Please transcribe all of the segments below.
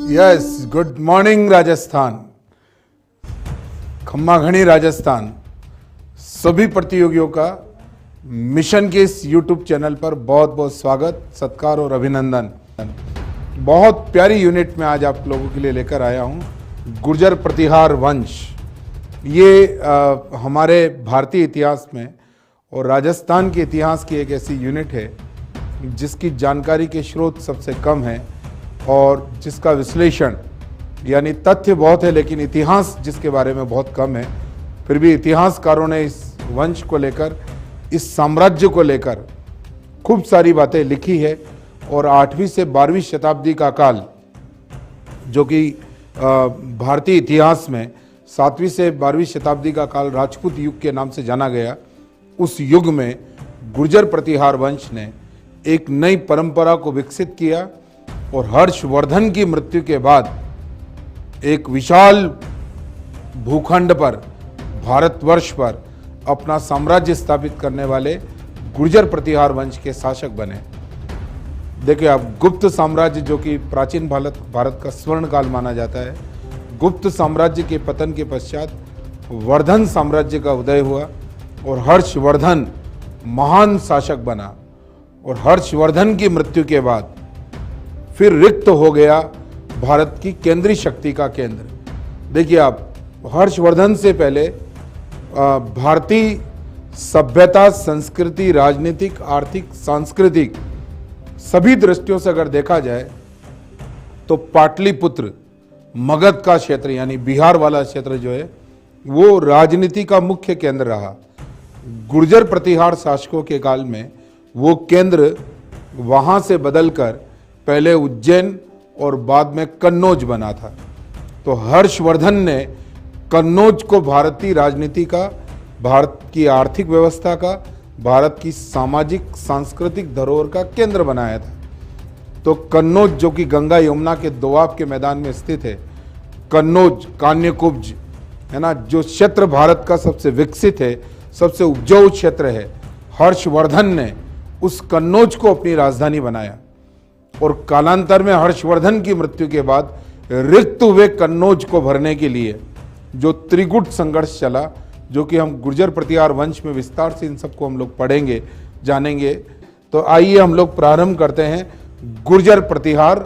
Yes, good morning Rajasthan, खम्मा घनी राजस्थान। सभी प्रतियोगियों का मिशन के इस यूट्यूब चैनल पर बहुत बहुत स्वागत, सत्कार और अभिनंदन। बहुत प्यारी यूनिट में आज आप लोगों के लिए लेकर आया हूं, गुर्जर प्रतिहार वंश। ये हमारे भारतीय इतिहास में और राजस्थान के इतिहास की एक ऐसी यूनिट है जिसकी जानकारी के स्रोत सबसे कम है और जिसका विश्लेषण यानी तथ्य बहुत है लेकिन इतिहास जिसके बारे में बहुत कम है। फिर भी इतिहासकारों ने इस वंश को लेकर, इस साम्राज्य को लेकर खूब सारी बातें लिखी है। और 8वीं से 12वीं शताब्दी का काल, जो कि भारतीय इतिहास में 7वीं से 12वीं शताब्दी का काल राजपूत युग के नाम से जाना गया, उस युग में गुर्जर प्रतिहार वंश ने एक नई परंपरा को विकसित किया और हर्षवर्धन की मृत्यु के बाद एक विशाल भूखंड पर, भारतवर्ष पर अपना साम्राज्य स्थापित करने वाले गुर्जर प्रतिहार वंश के शासक बने। देखिए, आप गुप्त साम्राज्य, जो कि प्राचीन भारत का स्वर्ण काल माना जाता है, गुप्त साम्राज्य के पतन के पश्चात वर्धन साम्राज्य का उदय हुआ और हर्षवर्धन महान शासक बना। और हर्षवर्धन की मृत्यु के बाद फिर रिक्त हो गया भारत की केंद्रीय शक्ति का केंद्र। देखिए, आप हर्षवर्धन से पहले भारतीय सभ्यता, संस्कृति, राजनीतिक, आर्थिक, सांस्कृतिक सभी दृष्टियों से अगर देखा जाए तो पाटलिपुत्र, मगध का क्षेत्र यानी बिहार वाला क्षेत्र जो है वो राजनीति का मुख्य केंद्र रहा। गुर्जर प्रतिहार शासकों के काल में वो केंद्र वहां से बदलकर पहले उज्जैन और बाद में कन्नौज बना था। तो हर्षवर्धन ने कन्नौज को भारतीय राजनीति का, भारत की आर्थिक व्यवस्था का, भारत की सामाजिक सांस्कृतिक धरोहर का केंद्र बनाया था। तो कन्नौज, जो कि गंगा यमुना के दोआब के मैदान में स्थित है, कन्नौज, कान्यकुब्ज है ना, जो क्षेत्र भारत का सबसे विकसित है, सबसे उपजाऊ क्षेत्र है, हर्षवर्धन ने उस कन्नौज को अपनी राजधानी बनाया। और कालांतर में हर्षवर्धन की मृत्यु के बाद रिक्त हुए कन्नौज को भरने के लिए जो त्रिगुट संघर्ष चला, जो कि हम गुर्जर प्रतिहार वंश में विस्तार से इन सबको हम लोग पढ़ेंगे, जानेंगे। तो आइए हम लोग प्रारंभ करते हैं गुर्जर प्रतिहार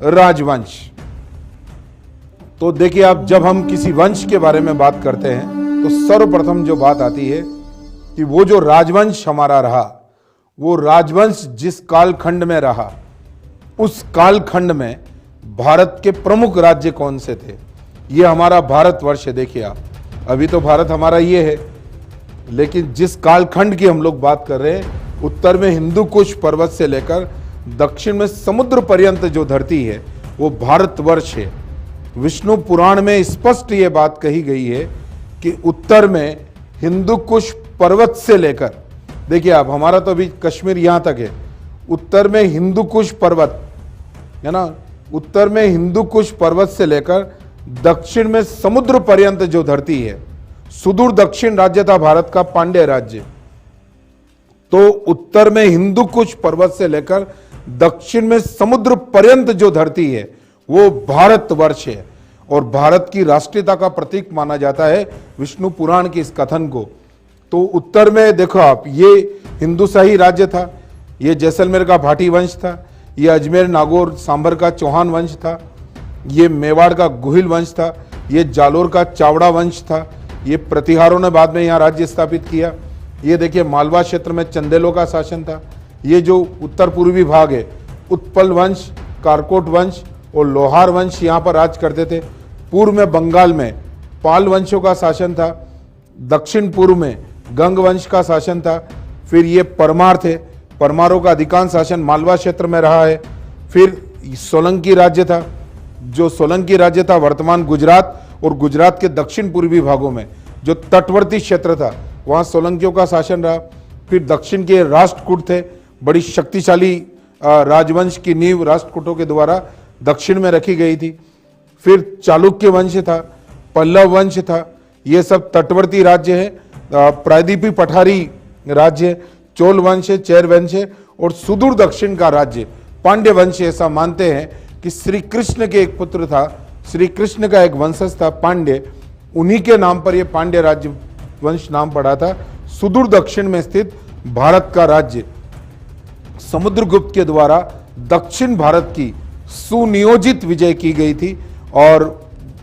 राजवंश। तो देखिए, आप जब हम किसी वंश के बारे में बात करते हैं तो सर्वप्रथम जो बात आती है कि वो जो राजवंश हमारा रहा, वो राजवंश जिस कालखंड में रहा, उस कालखंड में भारत के प्रमुख राज्य कौन से थे। ये हमारा भारतवर्ष है। देखिए आप, अभी तो भारत हमारा ये है, लेकिन जिस कालखंड की हम लोग बात कर रहे हैं, उत्तर में हिंदू कुश पर्वत से लेकर दक्षिण में समुद्र पर्यंत जो धरती है वो भारतवर्ष है। विष्णु पुराण में स्पष्ट ये बात कही गई है कि उत्तर में हिंदू कुश पर्वत से लेकर, देखिए आप, हमारा तो अभी कश्मीर यहाँ तक है, उत्तर में हिंदू कुश पर्वत है ना, उत्तर में हिंदू कुश पर्वत से लेकर दक्षिण में समुद्र पर्यंत जो धरती है, सुदूर दक्षिण राज्य था भारत का पांड्य राज्य। तो उत्तर में हिंदू कुश पर्वत से लेकर दक्षिण में समुद्र पर्यंत जो धरती है वो भारतवर्ष है। और भारत की राष्ट्रीयता का प्रतीक माना जाता है विष्णु पुराण के इस कथन को। तो उत्तर में देखो आप, ये हिंदूशाही राज्य था, ये जैसलमेर का भाटी वंश था, ये अजमेर, नागौर, सांभर का चौहान वंश था, ये मेवाड़ का गुहिल वंश था, ये जालोर का चावड़ा वंश था। ये प्रतिहारों ने बाद में यहाँ राज्य स्थापित किया। ये देखिए, मालवा क्षेत्र में चंदेलों का शासन था। ये जो उत्तर पूर्वी भाग है, उत्पल वंश, कारकोट वंश और लोहार वंश यहाँ पर राज करते थे। पूर्व में बंगाल में पाल वंशों का शासन था, दक्षिण पूर्व में गंग वंश का शासन था। फिर ये परमार थे, परमारों का अधिकांश शासन मालवा क्षेत्र में रहा है। फिर सोलंकी राज्य था, जो सोलंकी राज्य था वर्तमान गुजरात और गुजरात के दक्षिण पूर्वी भागों में जो तटवर्ती क्षेत्र था वहाँ सोलंकियों का शासन रहा। फिर दक्षिण के राष्ट्रकूट थे, बड़ी शक्तिशाली राजवंश की नींव राष्ट्रकूटों के द्वारा दक्षिण में रखी गई थी। फिर चालुक्य वंश था, पल्लव वंश था, ये सब तटवर्ती राज्य है। प्रायद्वीपी पठारी राज्य, चोल वंश है, चेर वंश है, और सुदूर दक्षिण का राज्य पांड्य वंश। ऐसा मानते हैं कि श्री कृष्ण के एक पुत्र था, श्री कृष्ण का एक वंशज था पांड्य, उन्हीं के नाम पर यह पांड्य राज्य वंश नाम पड़ा था। सुदूर दक्षिण में स्थित भारत का राज्य समुद्रगुप्त के द्वारा दक्षिण भारत की सुनियोजित विजय की गई थी और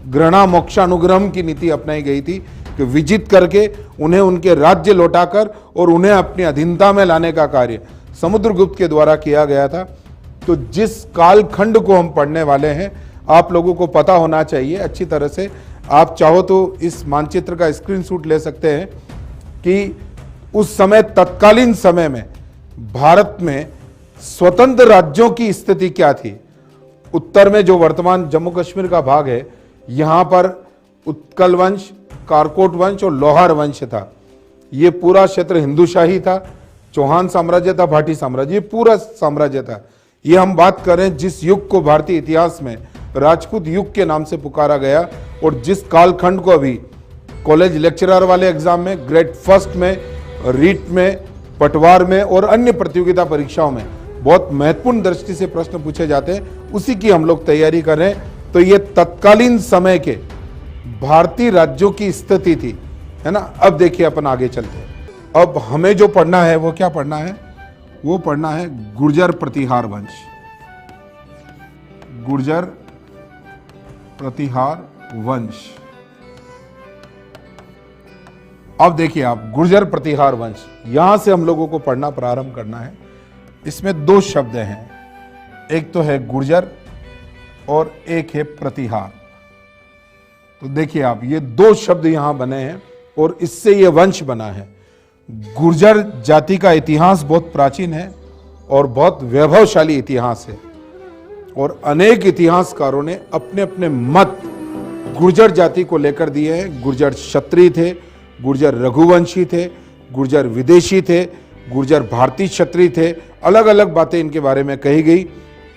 घृणा मोक्षानुग्रहम की नीति अपनाई गई थी कि विजित करके उन्हें उनके राज्य लौटाकर और उन्हें अपनी अधीनता में लाने का कार्य समुद्रगुप्त के द्वारा किया गया था। तो जिस कालखंड को हम पढ़ने वाले हैं, आप लोगों को पता होना चाहिए अच्छी तरह से। आप चाहो तो इस मानचित्र का स्क्रीनशॉट ले सकते हैं कि उस समय तत्कालीन समय में भारत में स्वतंत्र राज्यों की स्थिति क्या थी। उत्तर में जो वर्तमान जम्मू कश्मीर का भाग है, यहाँ पर उत्कल वंश, कारकोट वंश और लोहार वंश था। ये पूरा क्षेत्र हिंदूशाही था, चौहान साम्राज्य था, भाटी साम्राज्य, ये पूरा साम्राज्य था। ये हम बात करें जिस युग को भारतीय इतिहास में राजपूत युग के नाम से पुकारा गया, और जिस कालखंड को अभी कॉलेज लेक्चरर वाले एग्जाम में, ग्रेड फर्स्ट में, रीट में, पटवार में और अन्य प्रतियोगिता परीक्षाओं में बहुत महत्वपूर्ण दृष्टि से प्रश्न पूछे जाते हैं, उसी की हम लोग तैयारी कर रहे हैं। तो ये तत्कालीन समय के भारतीय राज्यों की स्थिति थी, है ना। अब देखिए अपन आगे चलते हैं। अब हमें जो पढ़ना है वो क्या पढ़ना है? वो पढ़ना है गुर्जर प्रतिहार वंश। गुर्जर प्रतिहार वंश। अब देखिए आप, गुर्जर प्रतिहार वंश, यहां से हम लोगों को पढ़ना प्रारंभ करना है। इसमें दो शब्द हैं, एक तो है गुर्जर और एक है प्रतिहार। तो देखिए आप, ये दो शब्द यहां बने हैं और इससे ये वंश बना है। गुर्जर जाति का इतिहास बहुत प्राचीन है और बहुत वैभवशाली इतिहास है, और अनेक इतिहासकारों ने अपने अपने मत गुर्जर जाति को लेकर दिए हैं। गुर्जर क्षत्रिय थे, गुर्जर रघुवंशी थे, गुर्जर विदेशी थे, गुर्जर भारतीय क्षत्रिय थे, अलग अलग बातें इनके बारे में कही गई।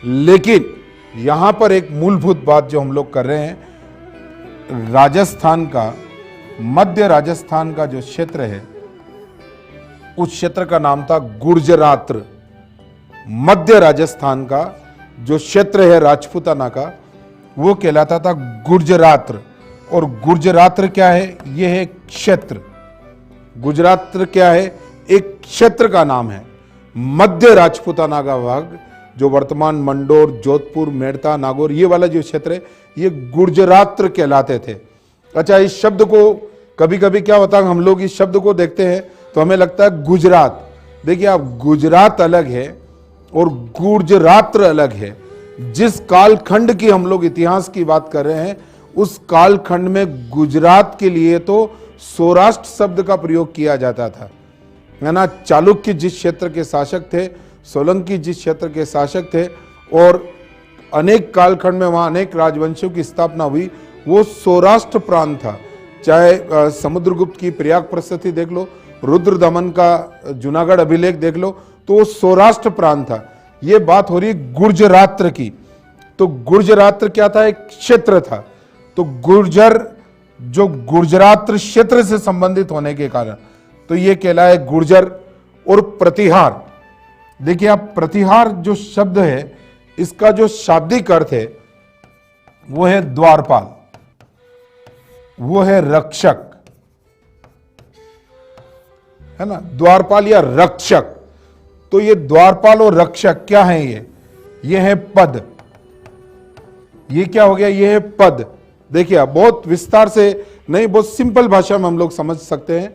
लेकिन यहां पर एक मूलभूत बात जो हम लोग कर रहे हैं, राजस्थान का, मध्य राजस्थान का जो क्षेत्र है, उस क्षेत्र का नाम था गुर्जरात्र। मध्य राजस्थान का जो क्षेत्र है राजपूताना का, वो कहलाता था गुर्जरात्र। और गुर्जरात्र क्या है? यह है क्षेत्र। गुजरात्र क्या है? एक क्षेत्र का नाम है। मध्य राजपूताना का भाग, जो वर्तमान मंडोर, जोधपुर, मेड़ता, नागौर, ये वाला जो क्षेत्र है, ये गुर्जरात्र कहलाते थे। अच्छा, इस शब्द को कभी कभी क्या होता है, हम लोग इस शब्द को देखते हैं तो हमें लगता है गुजरात। देखिए आप, गुजरात अलग है और गुर्जरात्र अलग है। जिस कालखंड की हम लोग इतिहास की बात कर रहे हैं, उस कालखंड में गुजरात के लिए तो सौराष्ट्र शब्द का प्रयोग किया जाता था, है ना। चालुक्य जिस क्षेत्र के शासक थे, सोलंकी जिस क्षेत्र के शासक थे, और अनेक कालखंड में वहाँ अनेक राजवंशों की स्थापना हुई, वो सौराष्ट्र प्रांत था। चाहे समुद्रगुप्त की प्रयाग प्रसिद्धि देख लो, रुद्रदमन का जूनागढ़ अभिलेख देख लो, तो वो सौराष्ट्र प्रांत था। ये बात हो रही है गुर्जरात्र की। तो गुर्जरात्र क्या था? एक क्षेत्र था। तो गुर्जर, जो गुर्जरात्र क्षेत्र से संबंधित होने के कारण तो ये कहलाए गुर्जर। और प्रतिहार, देखिए आप, प्रतिहार जो शब्द है, इसका जो शाब्दिक अर्थ है वो है द्वारपाल, वो है रक्षक, है ना। द्वारपाल या रक्षक। तो ये द्वारपाल और रक्षक क्या है? ये है पद। ये क्या हो गया? ये है पद। देखिए आप, बहुत विस्तार से नहीं, बहुत सिंपल भाषा में हम लोग समझ सकते हैं।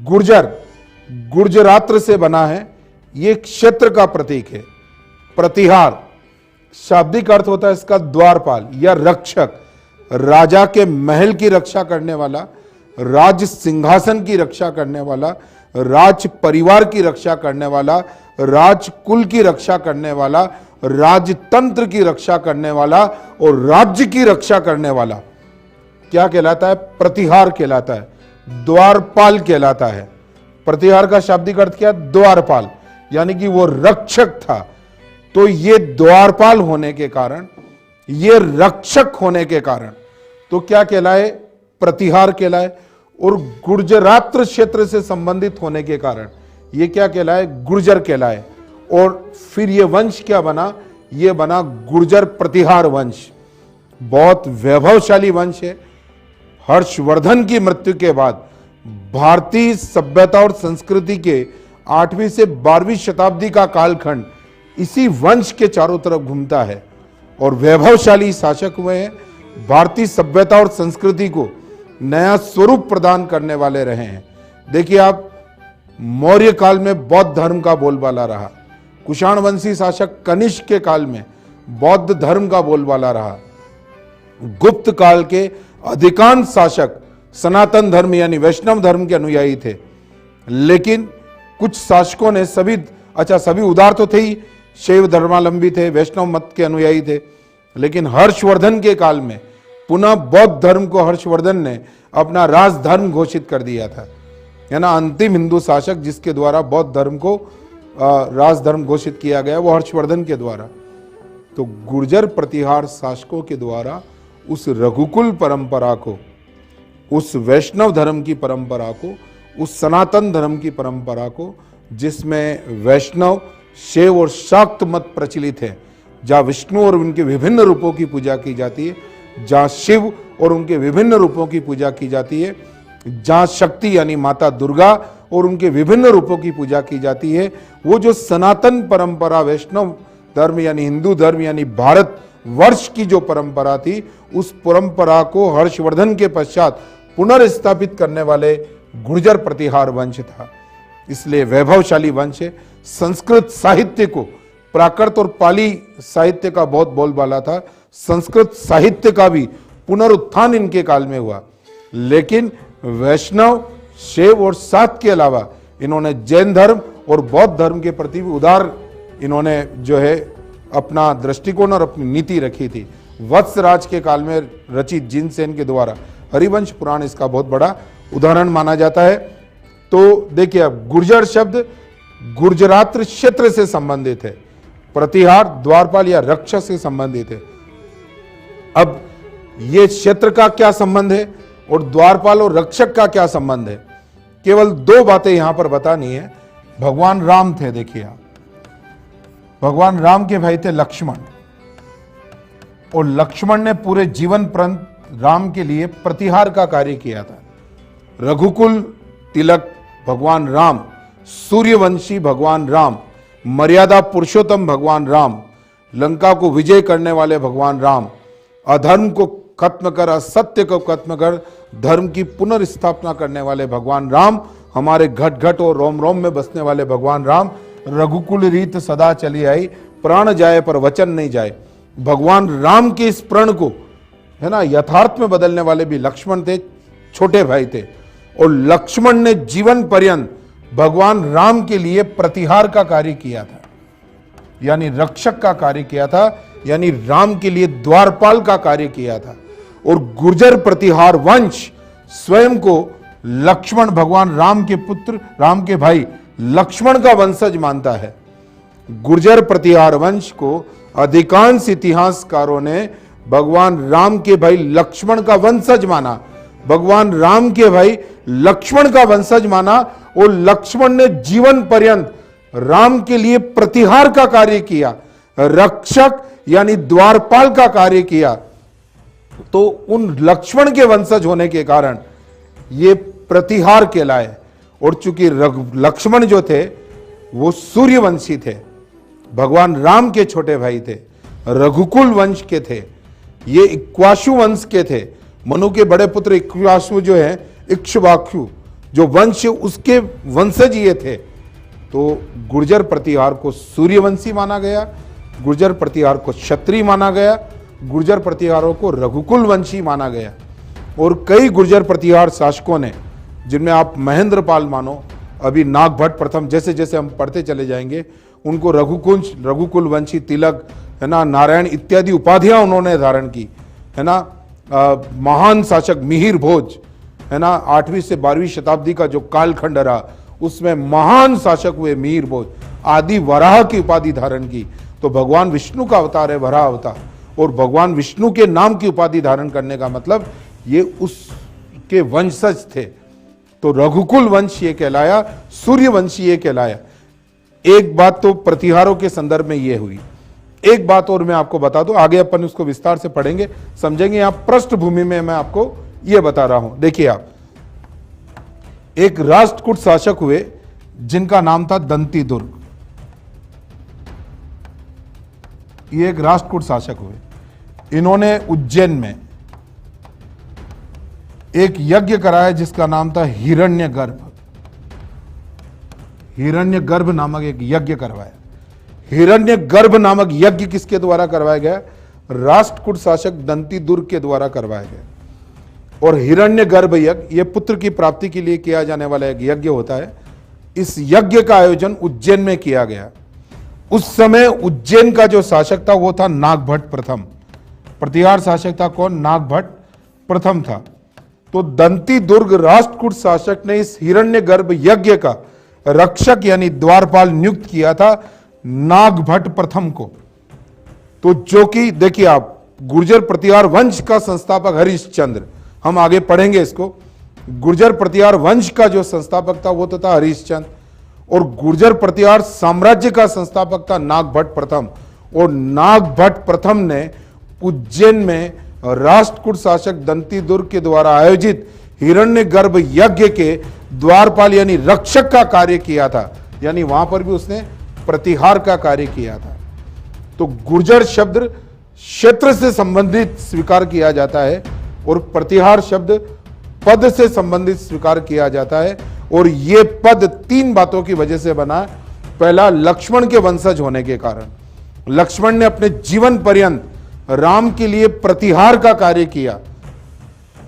गुर्जर, गुर्जरात्र से बना है, ये क्षेत्र का प्रतीक है। प्रतिहार शाब्दिक अर्थ होता है इसका द्वारपाल या रक्षक, राजा के महल की रक्षा करने वाला, राज सिंहासन की रक्षा करने वाला, राज परिवार की रक्षा करने वाला, राजकुल की रक्षा करने वाला, राजतंत्र की रक्षा करने वाला और राज्य की रक्षा करने वाला क्या कहलाता है? प्रतिहार कहलाता है। द्वारपाल कहलाता है। प्रतिहार का शाब्दिक अर्थ क्या? द्वारपाल, यानी कि वो रक्षक था। तो ये द्वारपाल होने के कारण, ये रक्षक होने के कारण तो क्या कहलाए? प्रतिहार कहलाए। और गुर्जरात्र क्षेत्र से संबंधित होने के कारण ये क्या कहलाए? गुर्जर कहलाए। और फिर ये वंश क्या बना? ये बना गुर्जर प्रतिहार वंश। बहुत वैभवशाली वंश है। हर्षवर्धन की मृत्यु के बाद भारतीय सभ्यता और संस्कृति के 8वीं से 12वीं शताब्दी का कालखंड इसी वंश के चारों तरफ घूमता है और वैभवशाली शासक हुए हैं। भारतीय सभ्यता और संस्कृति को नया स्वरूप प्रदान करने वाले रहे हैं। देखिए आप, मौर्य काल में बौद्ध धर्म का बोलबाला रहा। कुषाण वंशी शासक कनिष्क के काल में बौद्ध धर्म का बोलबाला रहा। गुप्त काल के अधिकांश शासक सनातन धर्म यानी वैष्णव धर्म के अनुयायी थे। लेकिन कुछ शासकों ने सभी उदार तो थे ही, शैव धर्मावलंबी थे, वैष्णव मत के अनुयायी थे। लेकिन हर्षवर्धन के काल में पुनः बौद्ध धर्म को हर्षवर्धन ने अपना राजधर्म घोषित कर दिया था, है ना। अंतिम हिंदू शासक जिसके द्वारा बौद्ध धर्म को राजधर्म घोषित किया गया वो हर्षवर्धन के द्वारा। तो गुर्जर प्रतिहार शासकों के द्वारा उस रघुकुल परंपरा को, उस वैष्णव धर्म की परंपरा को, उस सनातन धर्म की परंपरा को, जिसमें वैष्णव, शैव और शाक्त मत प्रचलित है, जहाँ विष्णु और उनके विभिन्न रूपों की पूजा की जाती है, जहाँ शिव और उनके विभिन्न रूपों की पूजा की जाती है, जहाँ शक्ति यानी माता दुर्गा और उनके विभिन्न रूपों की पूजा की जाती है, वो जो सनातन परंपरा वैष्णव धर्म यानी हिंदू धर्म यानी भारत वर्ष की जो परंपरा थी, उस परंपरा को हर्षवर्धन के पश्चात पुनर्स्थापित करने वाले गुर्जर प्रतिहार वंश था। इसलिए वैभवशाली वंश है। संस्कृत साहित्य को, प्राकृत और पाली साहित्य का बहुत बोलबाला था, संस्कृत साहित्य का भी पुनरुत्थान इनके काल में हुआ। लेकिन वैष्णव, शैव और शाक्त के अलावा इन्होंने जैन धर्म और बौद्ध धर्म के प्रति भी उदार इन्होंने जो है अपना दृष्टिकोण और अपनी नीति रखी थी। वत्सराज के काल में रचित जिनसेन के द्वारा हरिवंश पुराण इसका बहुत बड़ा उदाहरण माना जाता है। तो देखिए, अब गुर्जर शब्द गुर्जरात्र क्षेत्र से संबंधित है, प्रतिहार द्वारपाल या रक्षक से संबंधित है। अब ये क्षेत्र का क्या संबंध है और द्वारपाल और रक्षक का क्या संबंध है? केवल 2 बातें यहां पर बतानी है। भगवान राम थे, देखिए आप, भगवान राम के भाई थे लक्ष्मण, और लक्ष्मण ने पूरे जीवन पर्यंत राम के लिए प्रतिहार का कार्य किया था। रघुकुल तिलक भगवान राम, सूर्यवंशी भगवान राम, मर्यादा पुरुषोत्तम भगवान राम, लंका को विजय करने वाले भगवान राम, अधर्म को खत्म कर, असत्य को खत्म कर, धर्म की पुनर्स्थापना करने वाले भगवान राम, हमारे घट घट और रोम रोम में बसने वाले भगवान राम। रघुकुल रीत सदा चली आई, प्राण जाए पर वचन नहीं जाए। भगवान राम के इस प्रण को, है ना, यथार्थ में बदलने वाले भी लक्ष्मण थे, छोटे भाई थे। और लक्ष्मण ने जीवन पर्यंत भगवान राम के लिए प्रतिहार का कार्य किया था, यानी रक्षक का कार्य किया था, यानी राम के लिए द्वारपाल का कार्य किया था। और गुर्जर प्रतिहार वंश स्वयं को लक्ष्मण, भगवान राम के पुत्र, राम के भाई लक्ष्मण का वंशज मानता है। गुर्जर प्रतिहार वंश को अधिकांश इतिहासकारों ने भगवान राम के भाई लक्ष्मण का वंशज माना, भगवान राम के भाई लक्ष्मण का वंशज माना। और लक्ष्मण ने जीवन पर्यंत राम के लिए प्रतिहार का कार्य किया, रक्षक यानी द्वारपाल का कार्य किया। तो उन लक्ष्मण के वंशज होने के कारण ये प्रतिहार कहलाए। और चूंकि लक्ष्मण जो थे वो सूर्यवंशी थे, भगवान राम के छोटे भाई थे, रघुकुल वंश के थे, ये इक्ष्वाकु वंश के थे। मनु के बड़े पुत्र इक्ष्वाकु जो है, इक्ष्वाकु जो वंश, उसके वंशज ये थे। तो गुर्जर प्रतिहार को सूर्यवंशी माना गया, गुर्जर प्रतिहार को क्षत्रिय माना गया, गुर्जर प्रतिहारों को रघुकुल वंशी माना गया। और कई गुर्जर प्रतिहार शासकों ने, जिनमें आप महेंद्रपाल मानो, अभी नागभट्ट प्रथम, जैसे जैसे हम पढ़ते चले जाएंगे उनको रघुकुल वंशी, तिलक, है ना, नारायण इत्यादि उपाधियां उन्होंने धारण की, है ना। महान शासक मिहिर भोज, है ना, 8वीं से 12वीं शताब्दी का जो कालखंड रहा, उसमें महान शासक हुए मीर भोज, आदि वराह की उपाधि धारण की। तो भगवान विष्णु का अवतार है वराह अवतार, और भगवान विष्णु के नाम की उपाधि धारण करने का मतलब ये उसके वंशज थे। तो रघुकुल वंश ये कहलाया, सूर्यवंशी ये कहलाया। एक बात तो प्रतिहारों के संदर्भ में ये हुई। एक बात और मैं आपको बता दूं, आगे अपन उसको विस्तार से पढ़ेंगे, समझेंगे। यहां पृष्ठभूमि में मैं आपको ये बता रहा हूं। देखिए आप, एक राष्ट्रकूट शासक हुए जिनका नाम था दंती दुर्ग। ये एक राष्ट्रकूट शासक हुए। इन्होंने उज्जैन में एक यज्ञ कराया जिसका नाम था हिरण्यगर्भ। हिरण्यगर्भ नामक एक यज्ञ करवाया। हिरण्यगर्भ नामक यज्ञ किसके द्वारा करवाया गया? राष्ट्रकूट शासक दंती दुर्ग के द्वारा करवाया गया। और हिरण्यगर्भ यज्ञ, यह पुत्र की प्राप्ति के लिए किया जाने वाला एक यज्ञ होता है। इस यज्ञ का आयोजन उज्जैन में किया गया। उस समय उज्जैन का जो शासक था वो था नागभट्ट प्रथम। प्रतिहार शासक था कौन? नागभट्ट प्रथम था। तो दंती दुर्ग राष्ट्रकूट शासक ने इस हिरण्यगर्भ यज्ञ का रक्षक यानी द्वारपाल नियुक्त किया था नागभट्ट प्रथम को। तो जो कि देखिए आप, गुर्जर प्रतिहार वंश का संस्थापक हरिश्चंद्र, हम आगे पढ़ेंगे इसको। गुर्जर प्रतिहार वंश का जो संस्थापक था वो तो था हरिश्चंद्र, और गुर्जर प्रतिहार साम्राज्य का संस्थापक था नागभट्ट प्रथम। और नागभट्ट प्रथम ने उज्जैन में राष्ट्रकूट शासक दंती दुर्ग के द्वारा आयोजित हिरण्यगर्भ यज्ञ के द्वारपाल यानी रक्षक का कार्य किया था। यानी वहां पर भी उसने प्रतिहार का कार्य किया था। तो गुर्जर शब्द क्षेत्र से संबंधित स्वीकार किया जाता है और प्रतिहार शब्द पद से संबंधित स्वीकार किया जाता है। और यह पद 3 बातों की वजह से बना। पहला, लक्ष्मण के वंशज होने के कारण। लक्ष्मण ने अपने जीवन पर्यंत राम के लिए प्रतिहार का कार्य किया,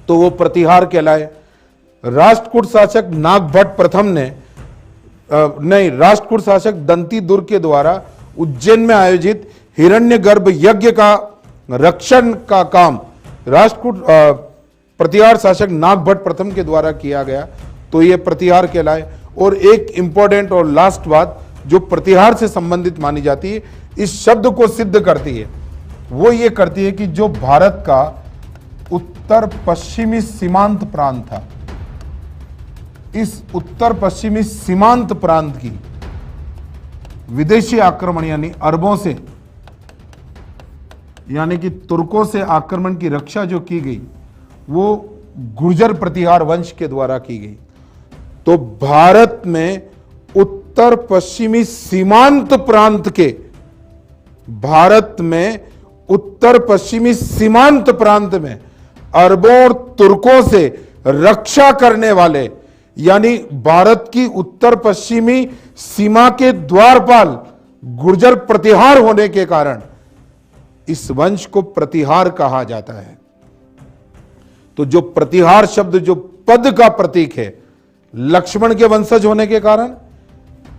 तो वो प्रतिहार कहलाए। राष्ट्रकूट शासक नागभट्ट प्रथम ने राष्ट्रकूट शासक दंती दुर्ग के द्वारा उज्जैन में आयोजित हिरण्यगर्भ यज्ञ का रक्षण का काम राष्ट्रकूट प्रतिहार शासक नागभट्ट प्रथम के द्वारा किया गया, तो ये प्रतिहार कहलाए। और एक इंपॉर्टेंट और लास्ट बात जो प्रतिहार से संबंधित मानी जाती है, इस शब्द को सिद्ध करती है, वो ये करती है कि जो भारत का उत्तर पश्चिमी सीमांत प्रांत था, इस उत्तर पश्चिमी सीमांत प्रांत की विदेशी आक्रमण यानी अरबों से, यानी कि तुर्कों से आक्रमण की रक्षा जो की गई वो गुर्जर प्रतिहार वंश के द्वारा की गई। तो भारत में उत्तर पश्चिमी सीमांत प्रांत के, भारत में उत्तर पश्चिमी सीमांत प्रांत में अरबों और तुर्कों से रक्षा करने वाले, यानी भारत की उत्तर पश्चिमी सीमा के द्वारपाल गुर्जर प्रतिहार होने के कारण इस वंश को प्रतिहार कहा जाता है। तो जो प्रतिहार शब्द जो पद का प्रतीक है, लक्ष्मण के वंशज होने के कारण,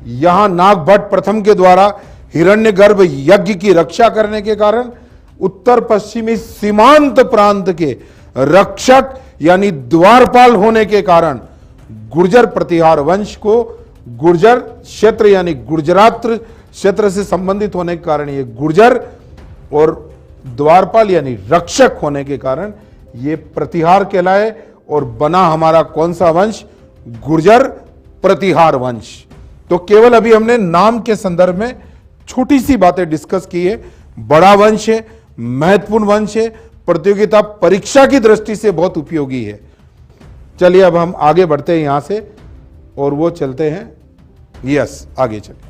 यहां नागभट्ट प्रथम के द्वारा हिरण्यगर्भ यज्ञ की रक्षा करने के कारण, उत्तर पश्चिमी सीमांत प्रांत के रक्षक यानी द्वारपाल होने के कारण गुर्जर प्रतिहार वंश को गुर्जर क्षेत्र यानी गुजरात क्षेत्र से संबंधित होने के कारण ये गुर्जर, और द्वारपाल यानी रक्षक होने के कारण ये प्रतिहार कहलाए। और बना हमारा कौन सा वंश? गुर्जर प्रतिहार वंश। तो केवल अभी हमने नाम के संदर्भ में छोटी सी बातें डिस्कस की है। बड़ा वंश है, महत्वपूर्ण वंश है, प्रतियोगिता परीक्षा की दृष्टि से बहुत उपयोगी है। चलिए अब हम आगे बढ़ते हैं यहां से और वो चलते हैं, आगे चलिए।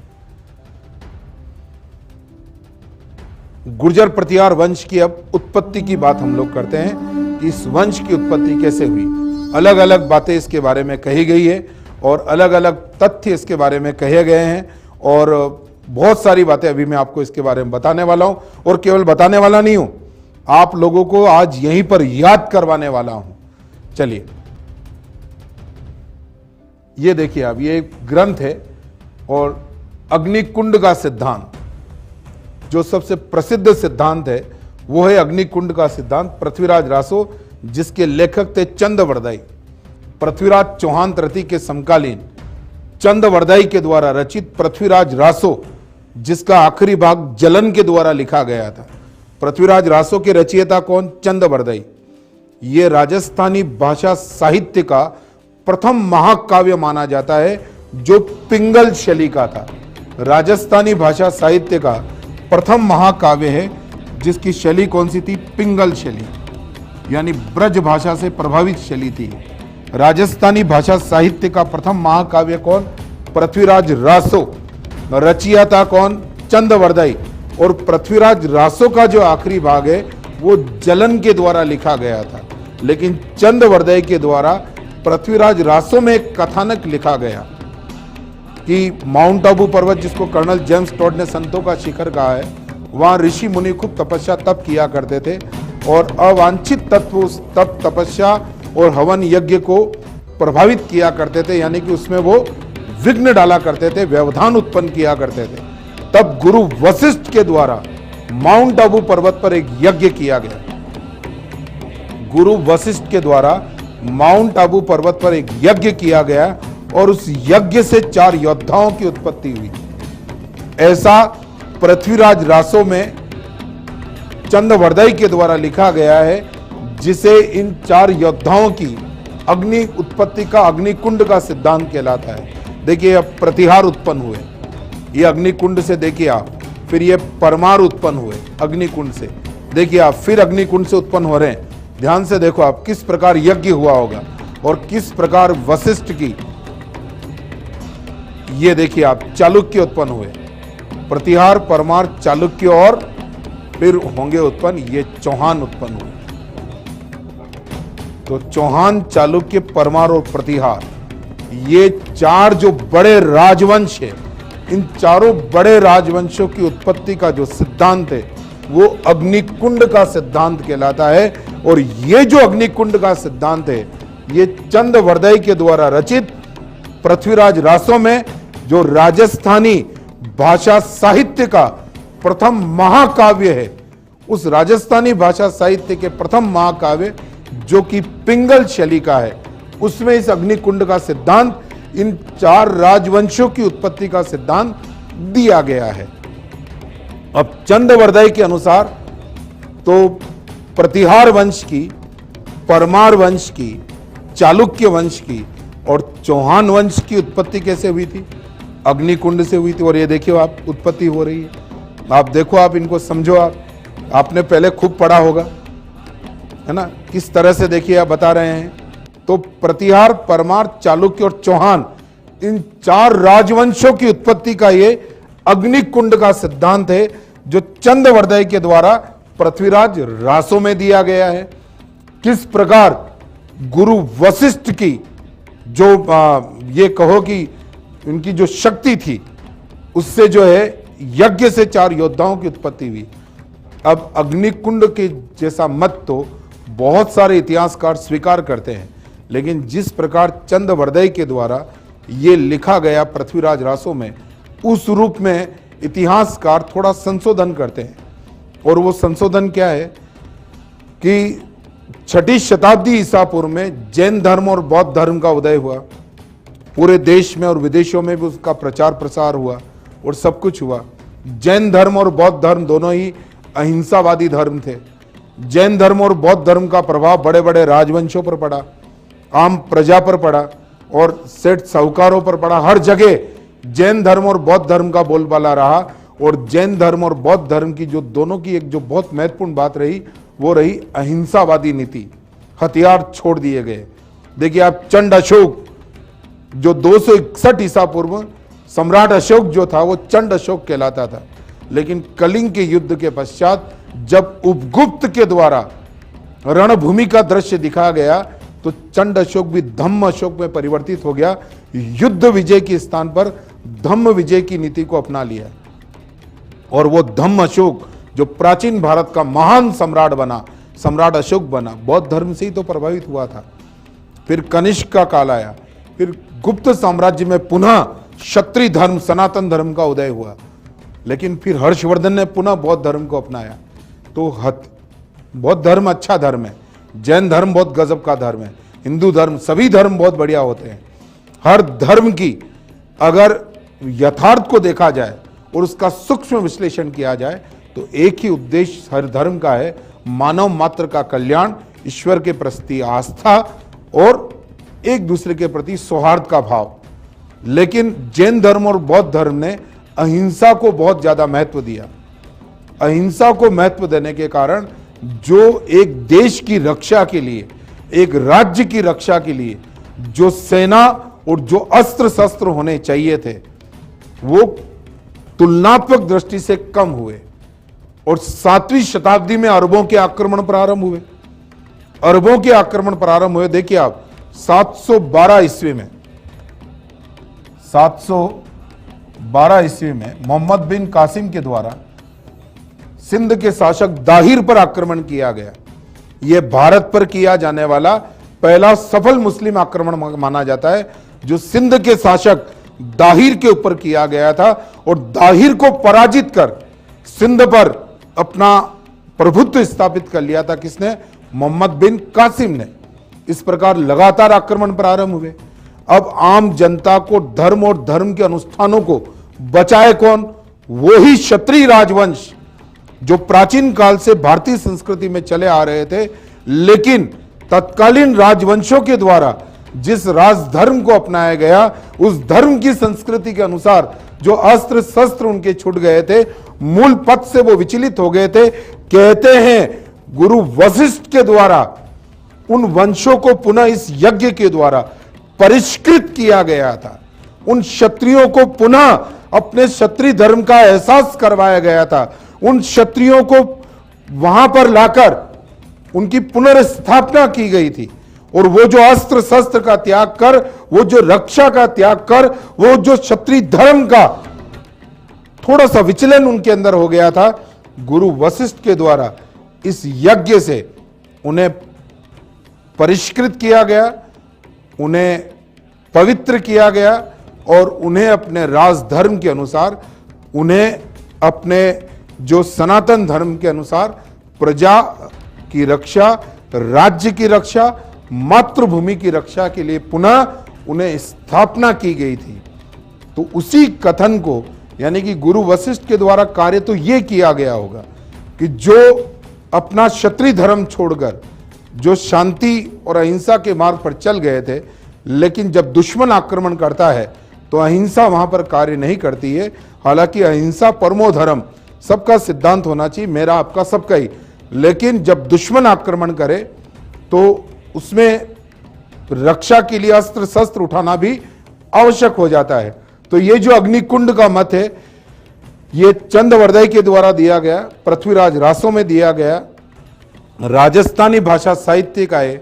गुर्जर प्रतिहार वंश की अब उत्पत्ति की बात हम लोग करते हैं कि इस वंश की उत्पत्ति कैसे हुई। अलग अलग बातें इसके बारे में कही गई है और अलग अलग तथ्य इसके बारे में कहे गए हैं, और बहुत सारी बातें अभी मैं आपको इसके बारे में बताने वाला हूं। और केवल बताने वाला नहीं हूं, आप लोगों को आज यहीं पर याद करवाने वाला हूं। चलिए, ये देखिए आप, ये एक ग्रंथ है और अग्निकुंड का सिद्धांत, जो सबसे प्रसिद्ध सिद्धांत है वो है अग्निकुंड का सिद्धांत, पृथ्वीराज रासो, जिसके लेखक थे चंद वरदाई। पृथ्वीराज चौहान तृतीय के समकालीन चंदवरदाई के द्वारा रचित पृथ्वीराज रासो, जिसका आखिरी भाग जलन के द्वारा लिखा गया था। पृथ्वीराज रासो के रचयिता कौन? चंदवरदाई। ये राजस्थानी भाषा साहित्य का प्रथम महाकाव्य माना जाता है जो पिंगल शैली का था। राजस्थानी भाषा साहित्य का प्रथम महाकाव्य है जिसकी शैली कौन सी थी? पिंगल शैली, यानी ब्रज भाषा से प्रभावित शैली थी। राजस्थानी भाषा साहित्य का प्रथम महाकाव्य कौन? पृथ्वीराज रासो। रचयिता कौन? चंदवरदाई। और पृथ्वीराज रासो का जो आखिरी भाग है वो जलन के द्वारा लिखा गया था, लेकिन चंदवरदाई के द्वारा पृथ्वीराज रासो में एक कथानक लिखा गया कि माउंट आबू पर्वत, जिसको कर्नल जेम्स टॉड ने संतों का शिखर कहा है, वहां ऋषि मुनि खूब तपस्या तप किया करते थे और अवांछित तत्व उस तप तपस्या और हवन यज्ञ को प्रभावित किया करते थे, यानी कि उसमें वो विघ्न डाला करते थे, व्यवधान उत्पन्न किया करते थे। तब गुरु वशिष्ठ के द्वारा माउंट आबू पर्वत पर एक यज्ञ किया गया। गुरु वशिष्ठ के द्वारा माउंट आबू पर्वत पर एक यज्ञ किया गया और उस यज्ञ से 4 योद्धाओं की उत्पत्ति हुई। ऐसा पृथ्वीराज रासो में चंदवरदाई के द्वारा लिखा गया है, जिसे इन 4 योद्धाओं की अग्नि उत्पत्ति का अग्निकुंड का सिद्धांत कहलाता है। देखिए, अब प्रतिहार उत्पन्न हुए, ये अग्निकुंड से देखिए आप, फिर ये परमार उत्पन्न हुए अग्निकुंड से, देखिए आप, फिर अग्निकुंड से उत्पन्न हो रहे हैं। ध्यान से देखो आप, किस प्रकार यज्ञ हुआ होगा और किस प्रकार वशिष्ठ की, ये देखिए आप, चालुक्य उत्पन्न हुए, प्रतिहार, परमार, चालुक्य और फिर होंगे उत्पन्न ये चौहान उत्पन्न हुए। तो चौहान, चालुक्य, परमार और प्रतिहार, ये 4 जो बड़े राजवंश है, इन चारों बड़े राजवंशों की उत्पत्ति का जो सिद्धांत है वो अग्निकुंड का सिद्धांत कहलाता है। और ये जो अग्निकुंड का सिद्धांत है ये चंदवरदाई के द्वारा रचित पृथ्वीराज रासो में, जो राजस्थानी भाषा साहित्य का प्रथम महाकाव्य है, उस राजस्थानी भाषा साहित्य के प्रथम महाकाव्य जो कि पिंगल शैली का है, उसमें इस अग्निकुंड का सिद्धांत, इन 4 राजवंशों की उत्पत्ति का सिद्धांत दिया गया है। अब चंदवरदाई के अनुसार तो प्रतिहार वंश की, परमार वंश की, चालुक्य वंश की और चौहान वंश की उत्पत्ति कैसे हुई थी? अग्निकुंड से हुई थी। और ये देखिए आप, उत्पत्ति हो रही है, आप देखो, आप इनको समझो, आपने पहले खूब पढ़ा होगा, है ना, किस तरह से देखिए आप बता रहे हैं। तो प्रतिहार, परमार, चालुक्य और चौहान, इन 4 राजवंशों की उत्पत्ति का ये अग्निकुंड का सिद्धांत है जो चंदवरदाई के द्वारा पृथ्वीराज रासो में दिया गया है। किस प्रकार गुरु वशिष्ठ की जो ये कहो कि उनकी जो शक्ति थी, उससे जो है यज्ञ से 4 योद्धाओं की उत्पत्ति हुई। अब अग्निकुंड के जैसा मत तो बहुत सारे इतिहासकार स्वीकार करते हैं, लेकिन जिस प्रकार चंदवरदाई के द्वारा ये लिखा गया पृथ्वीराज रासो में, उस रूप में इतिहासकार थोड़ा संशोधन करते हैं। और वो संशोधन क्या है कि 6ठी शताब्दी ईसा पूर्व में जैन धर्म और बौद्ध धर्म का उदय हुआ, पूरे देश में और विदेशों में भी उसका प्रचार प्रसार हुआ और सब कुछ हुआ। जैन धर्म और बौद्ध धर्म दोनों ही अहिंसावादी धर्म थे। जैन धर्म और बौद्ध धर्म का प्रभाव बड़े बड़े राजवंशों पर पड़ा, आम प्रजा पर पड़ा और सेठ साहूकारों पर पड़ा। हर जगह जैन धर्म और बौद्ध धर्म का बोलबाला रहा। और जैन धर्म और बौद्ध धर्म की जो दोनों की एक जो बहुत महत्वपूर्ण बात रही, वो रही अहिंसावादी नीति, हथियार छोड़ दिए गए। देखिए आप, चंड अशोक जो 261 ईसा पूर्व, सम्राट अशोक जो था वो चंड अशोक कहलाता था, लेकिन कलिंग के युद्ध के पश्चात जब उपगुप्त के द्वारा रणभूमि का दृश्य दिखाया गया तो चंड अशोक भी धम्म अशोक में परिवर्तित हो गया। युद्ध विजय के स्थान पर धम्म विजय की नीति को अपना लिया और वो धम्म अशोक जो प्राचीन भारत का महान सम्राट बना, सम्राट अशोक बना, बौद्ध धर्म से ही तो प्रभावित हुआ था। फिर कनिष्क का काल आया, फिर गुप्त साम्राज्य में पुनः क्षत्रिय धर्म, सनातन धर्म का उदय हुआ, लेकिन फिर हर्षवर्धन ने पुनः बौद्ध धर्म को अपनाया। तो बौद्ध धर्म अच्छा धर्म है, जैन धर्म बहुत गजब का धर्म है, हिंदू धर्म, सभी धर्म बहुत बढ़िया होते हैं। हर धर्म की अगर यथार्थ को देखा जाए और उसका सूक्ष्म विश्लेषण किया जाए तो एक ही उद्देश्य हर धर्म का है, मानव मात्र का कल्याण, ईश्वर के प्रति आस्था और एक दूसरे के प्रति सौहार्द का भाव। लेकिन जैन धर्म और बौद्ध धर्म ने अहिंसा को बहुत ज्यादा महत्व दिया। अहिंसा को महत्व देने के कारण जो एक देश की रक्षा के लिए, एक राज्य की रक्षा के लिए जो सेना और जो अस्त्र शस्त्र होने चाहिए थे वो तुलनात्मक दृष्टि से कम हुए। और 7वीं शताब्दी में अरबों के आक्रमण प्रारंभ हुए। अरबों के आक्रमण प्रारंभ हुए। देखिए आप 712 ईस्वी में, 712 ईस्वी में मोहम्मद बिन कासिम के द्वारा सिंध के शासक दाहिर पर आक्रमण किया गया। यह भारत पर किया जाने वाला पहला सफल मुस्लिम आक्रमण माना जाता है, जो सिंध के शासक दाहिर के ऊपर किया गया था। और दाहिर को पराजित कर सिंध पर अपना प्रभुत्व स्थापित कर लिया था। किसने? मोहम्मद बिन कासिम ने। इस प्रकार लगातार आक्रमण प्रारंभ हुए। अब आम जनता को धर्म और धर्म के अनुष्ठानों को बचाए कौन? वो ही क्षत्रिय राजवंश जो प्राचीन काल से भारतीय संस्कृति में चले आ रहे थे, लेकिन तत्कालीन राजवंशों के द्वारा जिस राजधर्म को अपनाया गया उस धर्म की संस्कृति के अनुसार जो अस्त्र शस्त्र उनके छूट गए थे, मूल पथ से वो विचलित हो गए थे। कहते हैं गुरु वशिष्ठ के द्वारा उन वंशों को पुनः इस यज्ञ के द्वारा परिष्कृत किया गया था। उन क्षत्रियों को पुनः अपने क्षत्रिय धर्म का एहसास करवाया गया था। उन क्षत्रियों को वहां पर लाकर उनकी पुनर्स्थापना की गई थी। और वो जो अस्त्र शस्त्र का त्याग कर, वो जो रक्षा का त्याग कर, वो जो क्षत्रिय धर्म का थोड़ा सा विचलन उनके अंदर हो गया था, गुरु वशिष्ठ के द्वारा इस यज्ञ से उन्हें परिष्कृत किया गया, उन्हें पवित्र किया गया और उन्हें अपने राजधर्म के अनुसार, उन्हें अपने जो सनातन धर्म के अनुसार प्रजा की रक्षा, राज्य की रक्षा, मातृभूमि की रक्षा के लिए पुनः उन्हें स्थापना की गई थी। तो उसी कथन को, यानी कि गुरु वशिष्ठ के द्वारा कार्य तो यह किया गया होगा कि जो अपना क्षत्रिय धर्म छोड़कर जो शांति और अहिंसा के मार्ग पर चल गए थे, लेकिन जब दुश्मन आक्रमण करता है तो अहिंसा वहां पर कार्य नहीं करती है। हालांकि अहिंसा परमो धर्म, सबका सिद्धांत होना चाहिए, मेरा आपका सबका ही। लेकिन जब दुश्मन आक्रमण करे तो उसमें रक्षा के लिए अस्त्र शस्त्र उठाना भी आवश्यक हो जाता है। तो ये जो अग्निकुंड का मत है, ये चंद्रवर्धय के द्वारा दिया गया, पृथ्वीराज रासो में दिया गया, राजस्थानी भाषा साहित्य का है,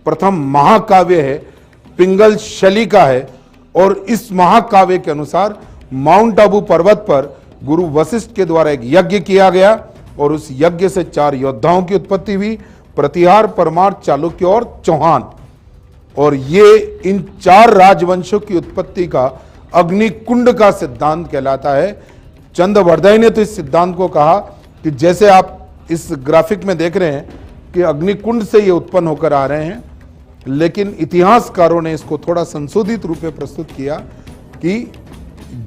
प्रथम महाकाव्य है, पिंगल शैली का है। और इस महाकाव्य के अनुसार माउंट आबू पर्वत पर गुरु वशिष्ठ के द्वारा एक यज्ञ किया गया और उस यज्ञ से 4 योद्धाओं की उत्पत्ति हुई, प्रतिहार, परमार, चालुक्य और चौहान। और ये इन 4 राजवंशों की उत्पत्ति का अग्निकुंड का सिद्धांत कहलाता है। चंद्रवर्धय ने तो इस सिद्धांत को कहा कि जैसे आप इस ग्राफिक में देख रहे हैं कि अग्निकुंड से ये उत्पन्न होकर आ रहे हैं, लेकिन इतिहासकारों ने इसको थोड़ा संशोधित रूप में प्रस्तुत किया कि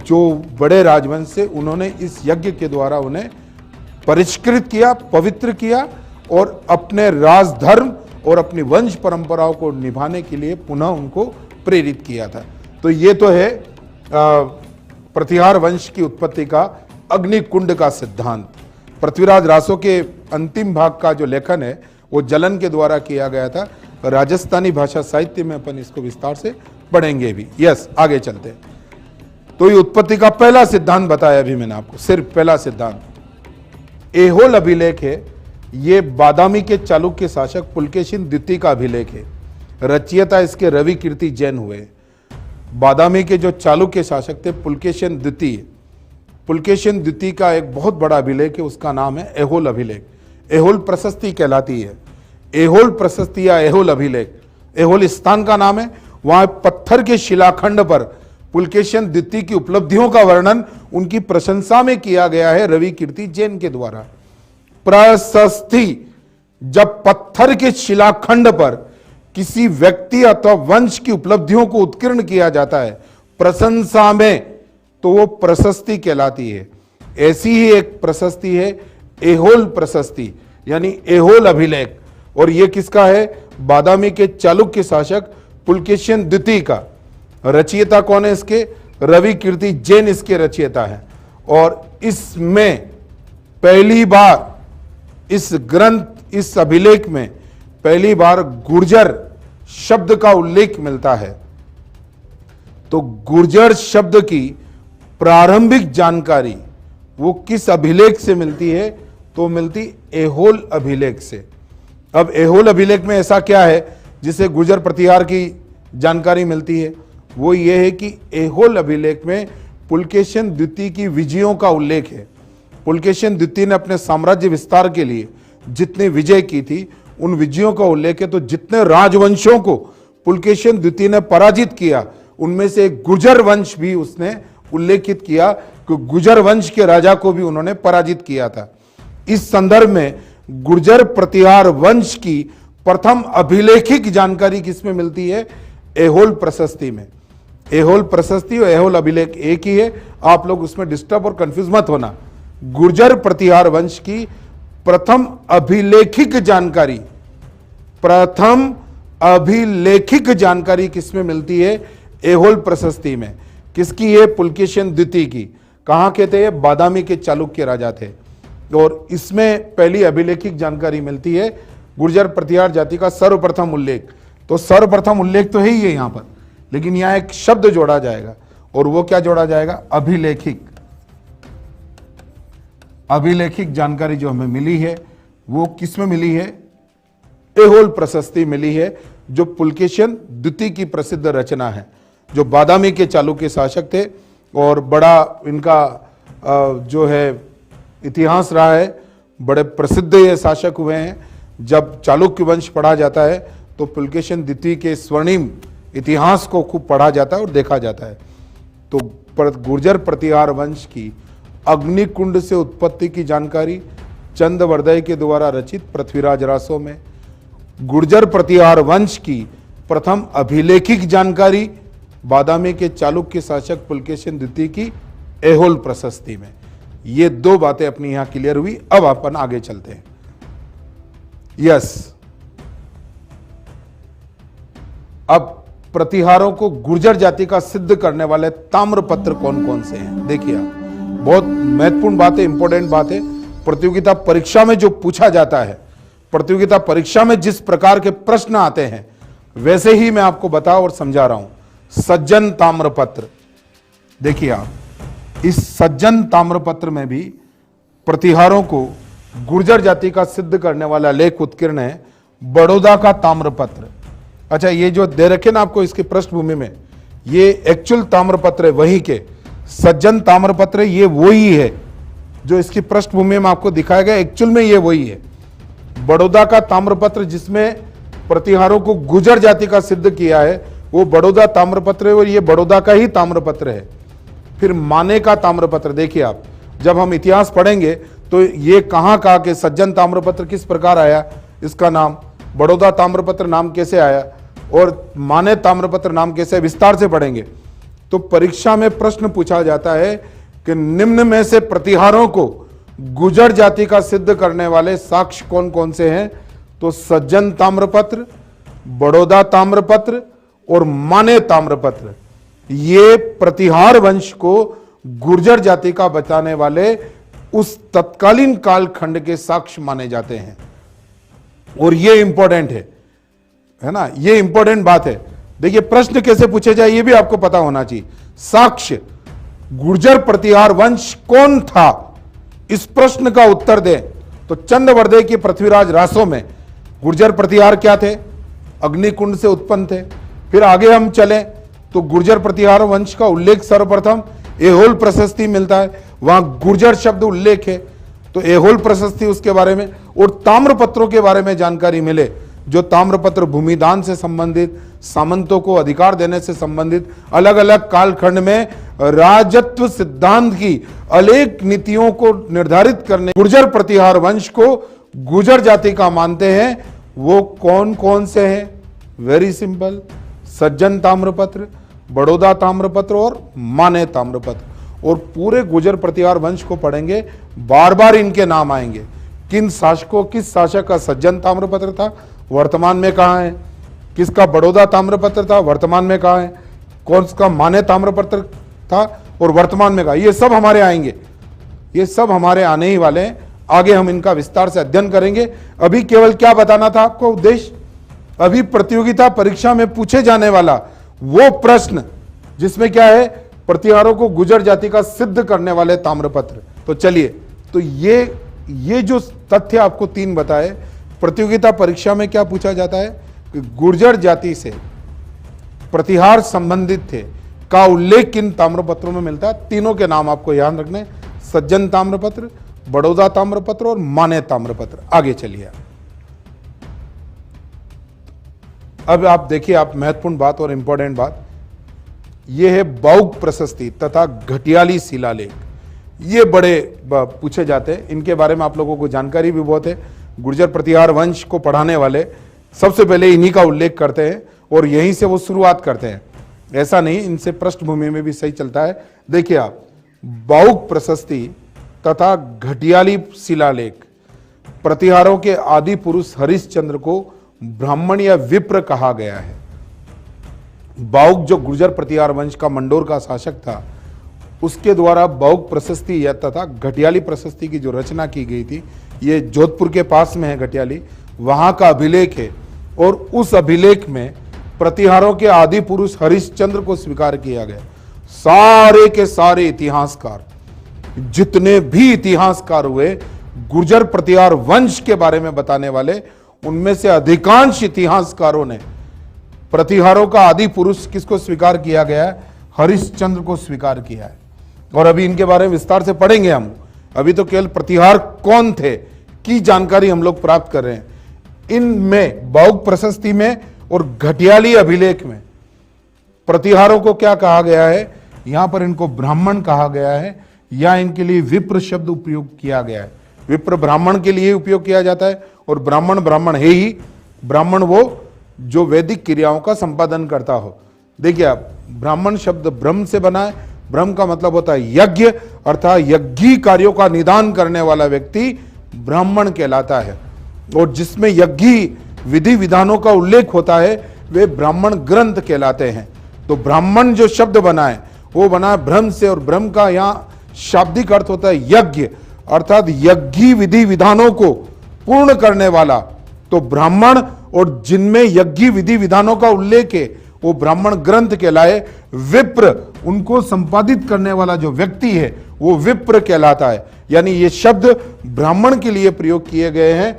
जो बड़े राजवंश से उन्होंने इस यज्ञ के द्वारा उन्हें परिष्कृत किया, पवित्र किया और अपने राजधर्म और अपनी वंश परंपराओं को निभाने के लिए पुनः उनको प्रेरित किया था। तो ये तो है प्रतिहार वंश की उत्पत्ति का अग्निकुंड का सिद्धांत। पृथ्वीराज रासो के अंतिम भाग का जो लेखन है वो जलन के द्वारा किया गया था। राजस्थानी भाषा साहित्य में अपन इसको विस्तार से पढ़ेंगे भी। यस, आगे चलते हैं। तो ये उत्पत्ति का पहला सिद्धांत बताया अभी मैंने आपको, सिर्फ पहला सिद्धांत एहोल अभिलेख है। ये बादामी के चालुक्य शासक पुलकेशिन द्वितीय का अभिलेख है। रचयिता इसके रवि कीर्ति जैन हुए। बादामी के जो चालुक्य शासक थे पुलकेशिन द्वितीय, पुलकेशिन द्वितीय का एक बहुत बड़ा अभिलेख है, उसका नाम है एहोल अभिलेख। एहोल प्रशस्ति कहलाती है। एहोल प्रशस्ति या एहोल अभिलेख, एहोल स्थान का नाम है। वहां पत्थर के शिलाखंड पर पुलकेशिन द्वितीय की उपलब्धियों का वर्णन उनकी प्रशंसा में किया गया है रवि कीर्ति जैन के द्वारा। प्रशस्ति, जब पत्थर के शिलाखंड पर किसी व्यक्ति अथवा वंश की उपलब्धियों को उत्कीर्ण किया जाता है प्रशंसा में, तो वो प्रशस्ति कहलाती है। ऐसी ही एक प्रशस्ति है एहोल प्रशस्ति, यानी एहोल अभिलेख। और ये किसका है? बादामी के चालुक्य शासक पुलकेशिन द्वितीय का। रचयिता कौन है इसके? रवि कीर्ति जैन इसके रचयिता है। और इसमें पहली बार इस ग्रंथ, इस अभिलेख में पहली बार गुर्जर शब्द का उल्लेख मिलता है। तो गुर्जर शब्द की प्रारंभिक जानकारी वो किस अभिलेख से मिलती है? तो मिलती एहोल अभिलेख से। अब एहोल अभिलेख में ऐसा क्या है जिसे गुर्जर प्रतिहार की जानकारी मिलती है? वो ये है कि एहोल अभिलेख में पुलकेशिन द्वितीय की विजयों का उल्लेख है। पुलकेशिन द्वितीय ने अपने साम्राज्य विस्तार के लिए जितनी विजय की थी उन विजयों का उल्लेख है। तो जितने राजवंशों को पुलकेशिन द्वितीय ने पराजित किया उनमें से एक गुर्जर वंश भी उसने उल्लेखित किया कि गुर्जर वंश के राजा को भी उन्होंने पराजित किया था। इस संदर्भ में गुर्जर प्रतिहार वंश की प्रथम अभिलेखिक जानकारी किसमें मिलती है? एहोल प्रशस्ति में। एहोल प्रशस्ति और एहोल अभिलेख एक ही है, आप लोग उसमें डिस्टर्ब और कंफ्यूज मत होना। गुर्जर प्रतिहार वंश की प्रथम अभिलेखिक जानकारी, प्रथम अभिलेखिक जानकारी किसमें मिलती है? एहोल प्रशस्ति में। किसकी है? पुलकेशिन द्वितीय की। कहां के थे? बादामी के चालुक्य राजा थे। और इसमें पहली अभिलेखिक जानकारी मिलती है गुर्जर प्रतिहार जाति का सर्वप्रथम उल्लेख। तो सर्वप्रथम उल्लेख तो है ही है यहां पर, लेकिन यहां एक शब्द जोड़ा जाएगा। और वो क्या जोड़ा जाएगा? अभिलेखिक। अभिलेखिक जानकारी जो हमें मिली है वो किसमें मिली है? एहोल प्रशस्ति मिली है, जो पुलकेशिन द्वितीय की प्रसिद्ध रचना है, जो बादामी के चालुक्य शासक थे। और बड़ा इनका जो है इतिहास रहा है, बड़े प्रसिद्ध ये शासक हुए हैं। जब चालुक्य वंश पढ़ा जाता है तो पुलकेशिन द्वितीय के स्वर्णिम इतिहास को खूब पढ़ा जाता है और देखा जाता है। तो गुर्जर प्रतिहार वंश की अग्निकुंड से उत्पत्ति की जानकारी चंद्रवर्दय के द्वारा रचित पृथ्वीराज रासों में, गुर्जर प्रतिहार वंश की प्रथम अभिलेखिक जानकारी बादामी के चालुक्य शासक पुलकेशिन द्वितीय की एहोल प्रशस्ति में। ये दो बातें अपनी यहां क्लियर हुई। अब अपन आगे चलते हैं। यस, अब प्रतिहारों को गुर्जर जाति का सिद्ध करने वाले ताम्रपत्र कौन कौन से हैं? देखिए आप, बहुत महत्वपूर्ण बात है, इंपॉर्टेंट बात है। प्रतियोगिता परीक्षा में जो पूछा जाता है, प्रतियोगिता परीक्षा में जिस प्रकार के प्रश्न आते हैं वैसे ही मैं आपको बता और समझा रहा हूं। सज्जन ताम्रपत्र, देखिए आप, इस सज्जन ताम्रपत्र में भी प्रतिहारों को गुर्जर जाति का सिद्ध करने वाला लेख उत्कीर्ण है। बड़ौदा का ताम्रपत्र, अच्छा ये जो दे रखे ना आपको इसकी पृष्ठभूमि में, ये एक्चुअल ताम्रपत्र है वही के। सज्जन ताम्रपत्र ये वही है जो इसकी पृष्ठभूमि में आपको दिखाया गया, एक्चुअल में ये वही है। बड़ौदा का ताम्रपत्र जिसमें प्रतिहारों को गुर्जर जाति का सिद्ध किया है वो बड़ौदा ताम्रपत्र है, और ये बड़ौदा का ही ताम्रपत्र है। फिर माने का ताम्रपत्र, देखिए आप, जब हम इतिहास पढ़ेंगे तो ये कहाँ का कि सज्जन ताम्रपत्र किस प्रकार आया, इसका नाम बड़ौदा ताम्रपत्र नाम कैसे आया और माने ताम्रपत्र नाम कैसे, विस्तार से पढ़ेंगे। तो परीक्षा में प्रश्न पूछा जाता है कि निम्न में से प्रतिहारों को गुर्जर जाति का सिद्ध करने वाले साक्ष्य कौन कौन से हैं? तो सज्जन ताम्रपत्र, बड़ौदा ताम्रपत्र और माने ताम्रपत्र, ये प्रतिहार वंश को गुर्जर जाति का बताने वाले उस तत्कालीन कालखंड के साक्ष्य माने जाते हैं। और ये इंपॉर्टेंट है ना, ये इंपॉर्टेंट बात है। देखिए प्रश्न कैसे पूछे जाए ये भी आपको पता होना चाहिए। साक्ष्य, गुर्जर प्रतिहार वंश कौन था, इस प्रश्न का उत्तर दे तो चंद्रवर्दय के पृथ्वीराज रासों में गुर्जर प्रतिहार क्या थे? अग्निकुंड से उत्पन्न थे। फिर आगे हम चलें तो गुर्जर प्रतिहार वंश का उल्लेख सर्वप्रथम एहोल प्रशस्ति मिलता है, वहां गुर्जर शब्द उल्लेख है। तो एहोल प्रशस्ति उसके बारे में, और ताम्रपत्रों के बारे में जानकारी मिले, जो ताम्रपत्र भूमिदान से संबंधित, सामंतों को अधिकार देने से संबंधित, अलग अलग कालखंड में राजत्व सिद्धांत की अनेक नीतियों को निर्धारित करने गुर्जर प्रतिहार वंश को गुर्जर जाति का मानते हैं। वो कौन कौन से हैं वेरी सिंपल, सज्जन ताम्रपत्र, बड़ौदा ताम्रपत्र और माने ताम्रपत्र। और पूरे गुर्जर प्रतिहार वंश को पढ़ेंगे, बार बार इनके नाम आएंगे। किस शासक का सज्जन ताम्रपत्र था, वर्तमान में कहाँ है, किसका बड़ौदा ताम्रपत्र था, वर्तमान में कहाँ है, कौन सा माने ताम्रपत्र था और वर्तमान में कहाँ, ये सब हमारे आएंगे, ये सब हमारे आने ही वाले हैं। आगे हम इनका विस्तार से अध्ययन करेंगे। अभी केवल क्या बताना था आपको उद्देश्य, अभी प्रतियोगिता परीक्षा में पूछे जाने वाला वो प्रश्न जिसमें क्या है, प्रतिहारों को गुर्जर जाति का सिद्ध करने वाले ताम्रपत्र। तो चलिए, तो ये जो तथ्य आपको 3 बताए, प्रतियोगिता परीक्षा में क्या पूछा जाता है कि गुर्जर जाति से प्रतिहार संबंधित थे का उल्लेख किन ताम्रपत्रों में मिलता है। तीनों के नाम आपको याद रखने, सज्जन ताम्रपत्र, बड़ौदा ताम्रपत्र और माने ताम्रपत्र। आगे चलिए, अब आप देखिए, आप महत्वपूर्ण बात और इंपॉर्टेंट बात, यह है बाउक प्रशस्ति तथा घटियाली शिलालेख। ये बड़े पूछे जाते हैं, इनके बारे में आप लोगों को जानकारी भी बहुत है। गुर्जर प्रतिहार वंश को पढ़ाने वाले सबसे पहले इन्हीं का उल्लेख करते हैं और यहीं से वो शुरुआत करते हैं। ऐसा नहीं, इनसे पृष्ठभूमि में भी सही चलता है। देखिए आप, बाउक प्रशस्ति तथा घटियाली शिलालेख, प्रतिहारों के आदि पुरुष हरिश्चंद्र को ब्राह्मण या विप्र कहा गया है। बाउक जो गुर्जर प्रतिहार वंश का मंडोर का शासक था, उसके द्वारा बाउक प्रशस्ति या तथा घटियाली प्रशस्ति की जो रचना की गई थी, ये जोधपुर के पास में है घटियाली, वहां का अभिलेख है। और उस अभिलेख में प्रतिहारों के आदि पुरुष हरिश्चंद्र को स्वीकार किया गया। सारे के सारे इतिहासकार, जितने भी इतिहासकार हुए गुर्जर प्रतिहार वंश के बारे में बताने वाले, उनमें से अधिकांश इतिहासकारों ने प्रतिहारों का आदि पुरुष किसको स्वीकार किया गया है, हरिश्चंद्र को स्वीकार किया है। और अभी इनके बारे में विस्तार से पढ़ेंगे हम। अभी तो केवल प्रतिहार कौन थे की जानकारी हम लोग प्राप्त कर रहे हैं। इनमें बाउक प्रशस्ति में और घटियाली अभिलेख में प्रतिहारों को क्या कहा गया है, यहां पर इनको ब्राह्मण कहा गया है या इनके लिए विप्र शब्द उपयोग किया गया है। विप्र ब्राह्मण के लिए उपयोग किया जाता है और ब्राह्मण है ही, ब्राह्मण वो जो वैदिक क्रियाओं का संपादन करता हो। देखिए आप, ब्राह्मण शब्द ब्रह्म से बना है। ब्रह्म का मतलब होता है यज्ञ, अर्थात यज्ञी कार्यों का निदान करने वाला व्यक्ति ब्राह्मण कहलाता है। और जिसमें यज्ञी विधि विधानों का उल्लेख होता है वे ब्राह्मण ग्रंथ कहलाते हैं। तो ब्राह्मण जो शब्द बना है वो बना है ब्रह्म से, और ब्रह्म का यहाँ शाब्दिक अर्थ होता है यज्ञ, अर्थात यज्ञी विधि विधानों को पूर्ण करने वाला। तो ब्राह्मण, और जिनमें यज्ञी विधि विधानों का उल्लेख है वो ब्राह्मण ग्रंथ कहलाए। विप्र, उनको संपादित करने वाला जो व्यक्ति है वो विप्र कहलाता है। यानी ये शब्द ब्राह्मण के लिए प्रयोग किए गए हैं।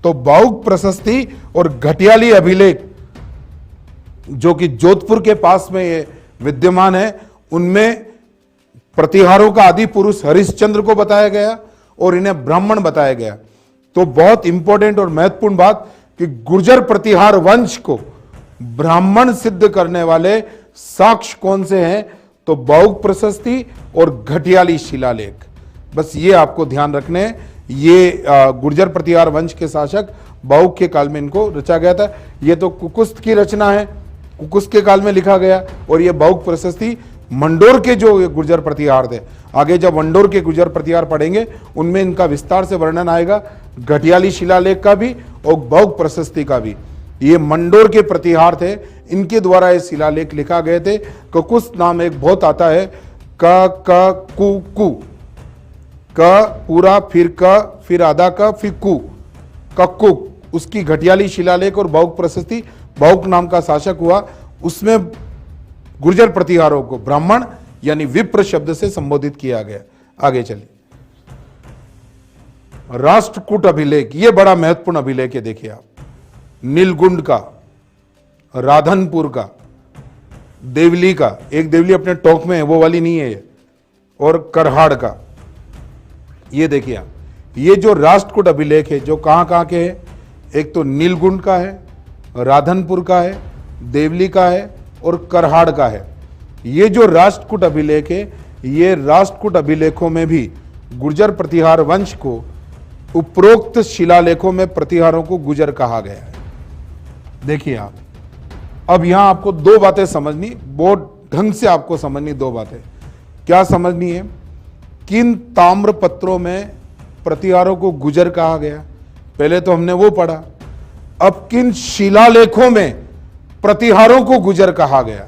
तो बाउक प्रशस्ति और घटियाली अभिलेख जो कि जोधपुर के पास में ये विद्यमान है, उनमें प्रतिहारों का आदि पुरुष हरिश्चंद्र को बताया गया और इन्हें ब्राह्मण बताया गया। तो बहुत इंपॉर्टेंट और महत्वपूर्ण बात कि गुर्जर प्रतिहार वंश को ब्राह्मण सिद्ध करने वाले साक्ष्य कौन से हैं, तो बाउक प्रशस्ति और घटियाली शिलालेख। बस ये आपको ध्यान रखने हैं। ये गुर्जर प्रतिहार वंश के शासक बाउक के काल में इनको रचा गया था। ये तो कुकुस्त की रचना है, कुकुस्त के काल में लिखा गया। और ये बाउक प्रशस्ति मंडोर के जो गुर्जर प्रतिहार थे, आगे जब मंडोर के गुर्जर प्रतिहार पढ़ेंगे उनमें इनका विस्तार से वर्णन आएगा, घटियाली शिलालेख का भी और बाउक प्रशस्ति का भी। ये मंडोर के प्रतिहार थे, इनके द्वारा ये शिलालेख लिखा गए थे। कुकुस्त नाम एक बहुत आता है, क कु कु, क पूरा, फिर क, फिर आधा क, फिर कु, कक्कु, उसकी घटियाली शिलालेख और बाउक प्रशस्ति। बाउक नाम का शासक हुआ, उसमें गुर्जर प्रतिहारों को ब्राह्मण यानी विप्र शब्द से संबोधित किया गया। आगे चलिए, राष्ट्रकूट अभिलेख, यह बड़ा महत्वपूर्ण अभिलेख है। देखिए आप, नीलगुंड का, राधनपुर का, देवली का, एक देवली अपने टोक में है वो वाली नहीं है ये, और करहाड़ का। ये देखिए आप, ये जो राष्ट्रकूट अभिलेख है जो कहां कहां के हैं, एक तो नीलगुंड का है, राधनपुर का है, देवली का है और करहाड़ का है। ये जो राष्ट्रकूट अभिलेख है, ये राष्ट्रकूट अभिलेखों में भी गुर्जर प्रतिहार वंश को उपरोक्त शिलालेखों में प्रतिहारों को गुर्जर कहा गया है। देखिए आप, अब यहां आपको दो बातें समझनी, बहुत ढंग से आपको समझनी दो बातें। क्या समझनी है? किन ताम्र पत्रों में प्रतिहारों को गुजर कहा गया, पहले तो हमने वो पढ़ा। अब किन शिलालेखों में प्रतिहारों को गुजर कहा गया,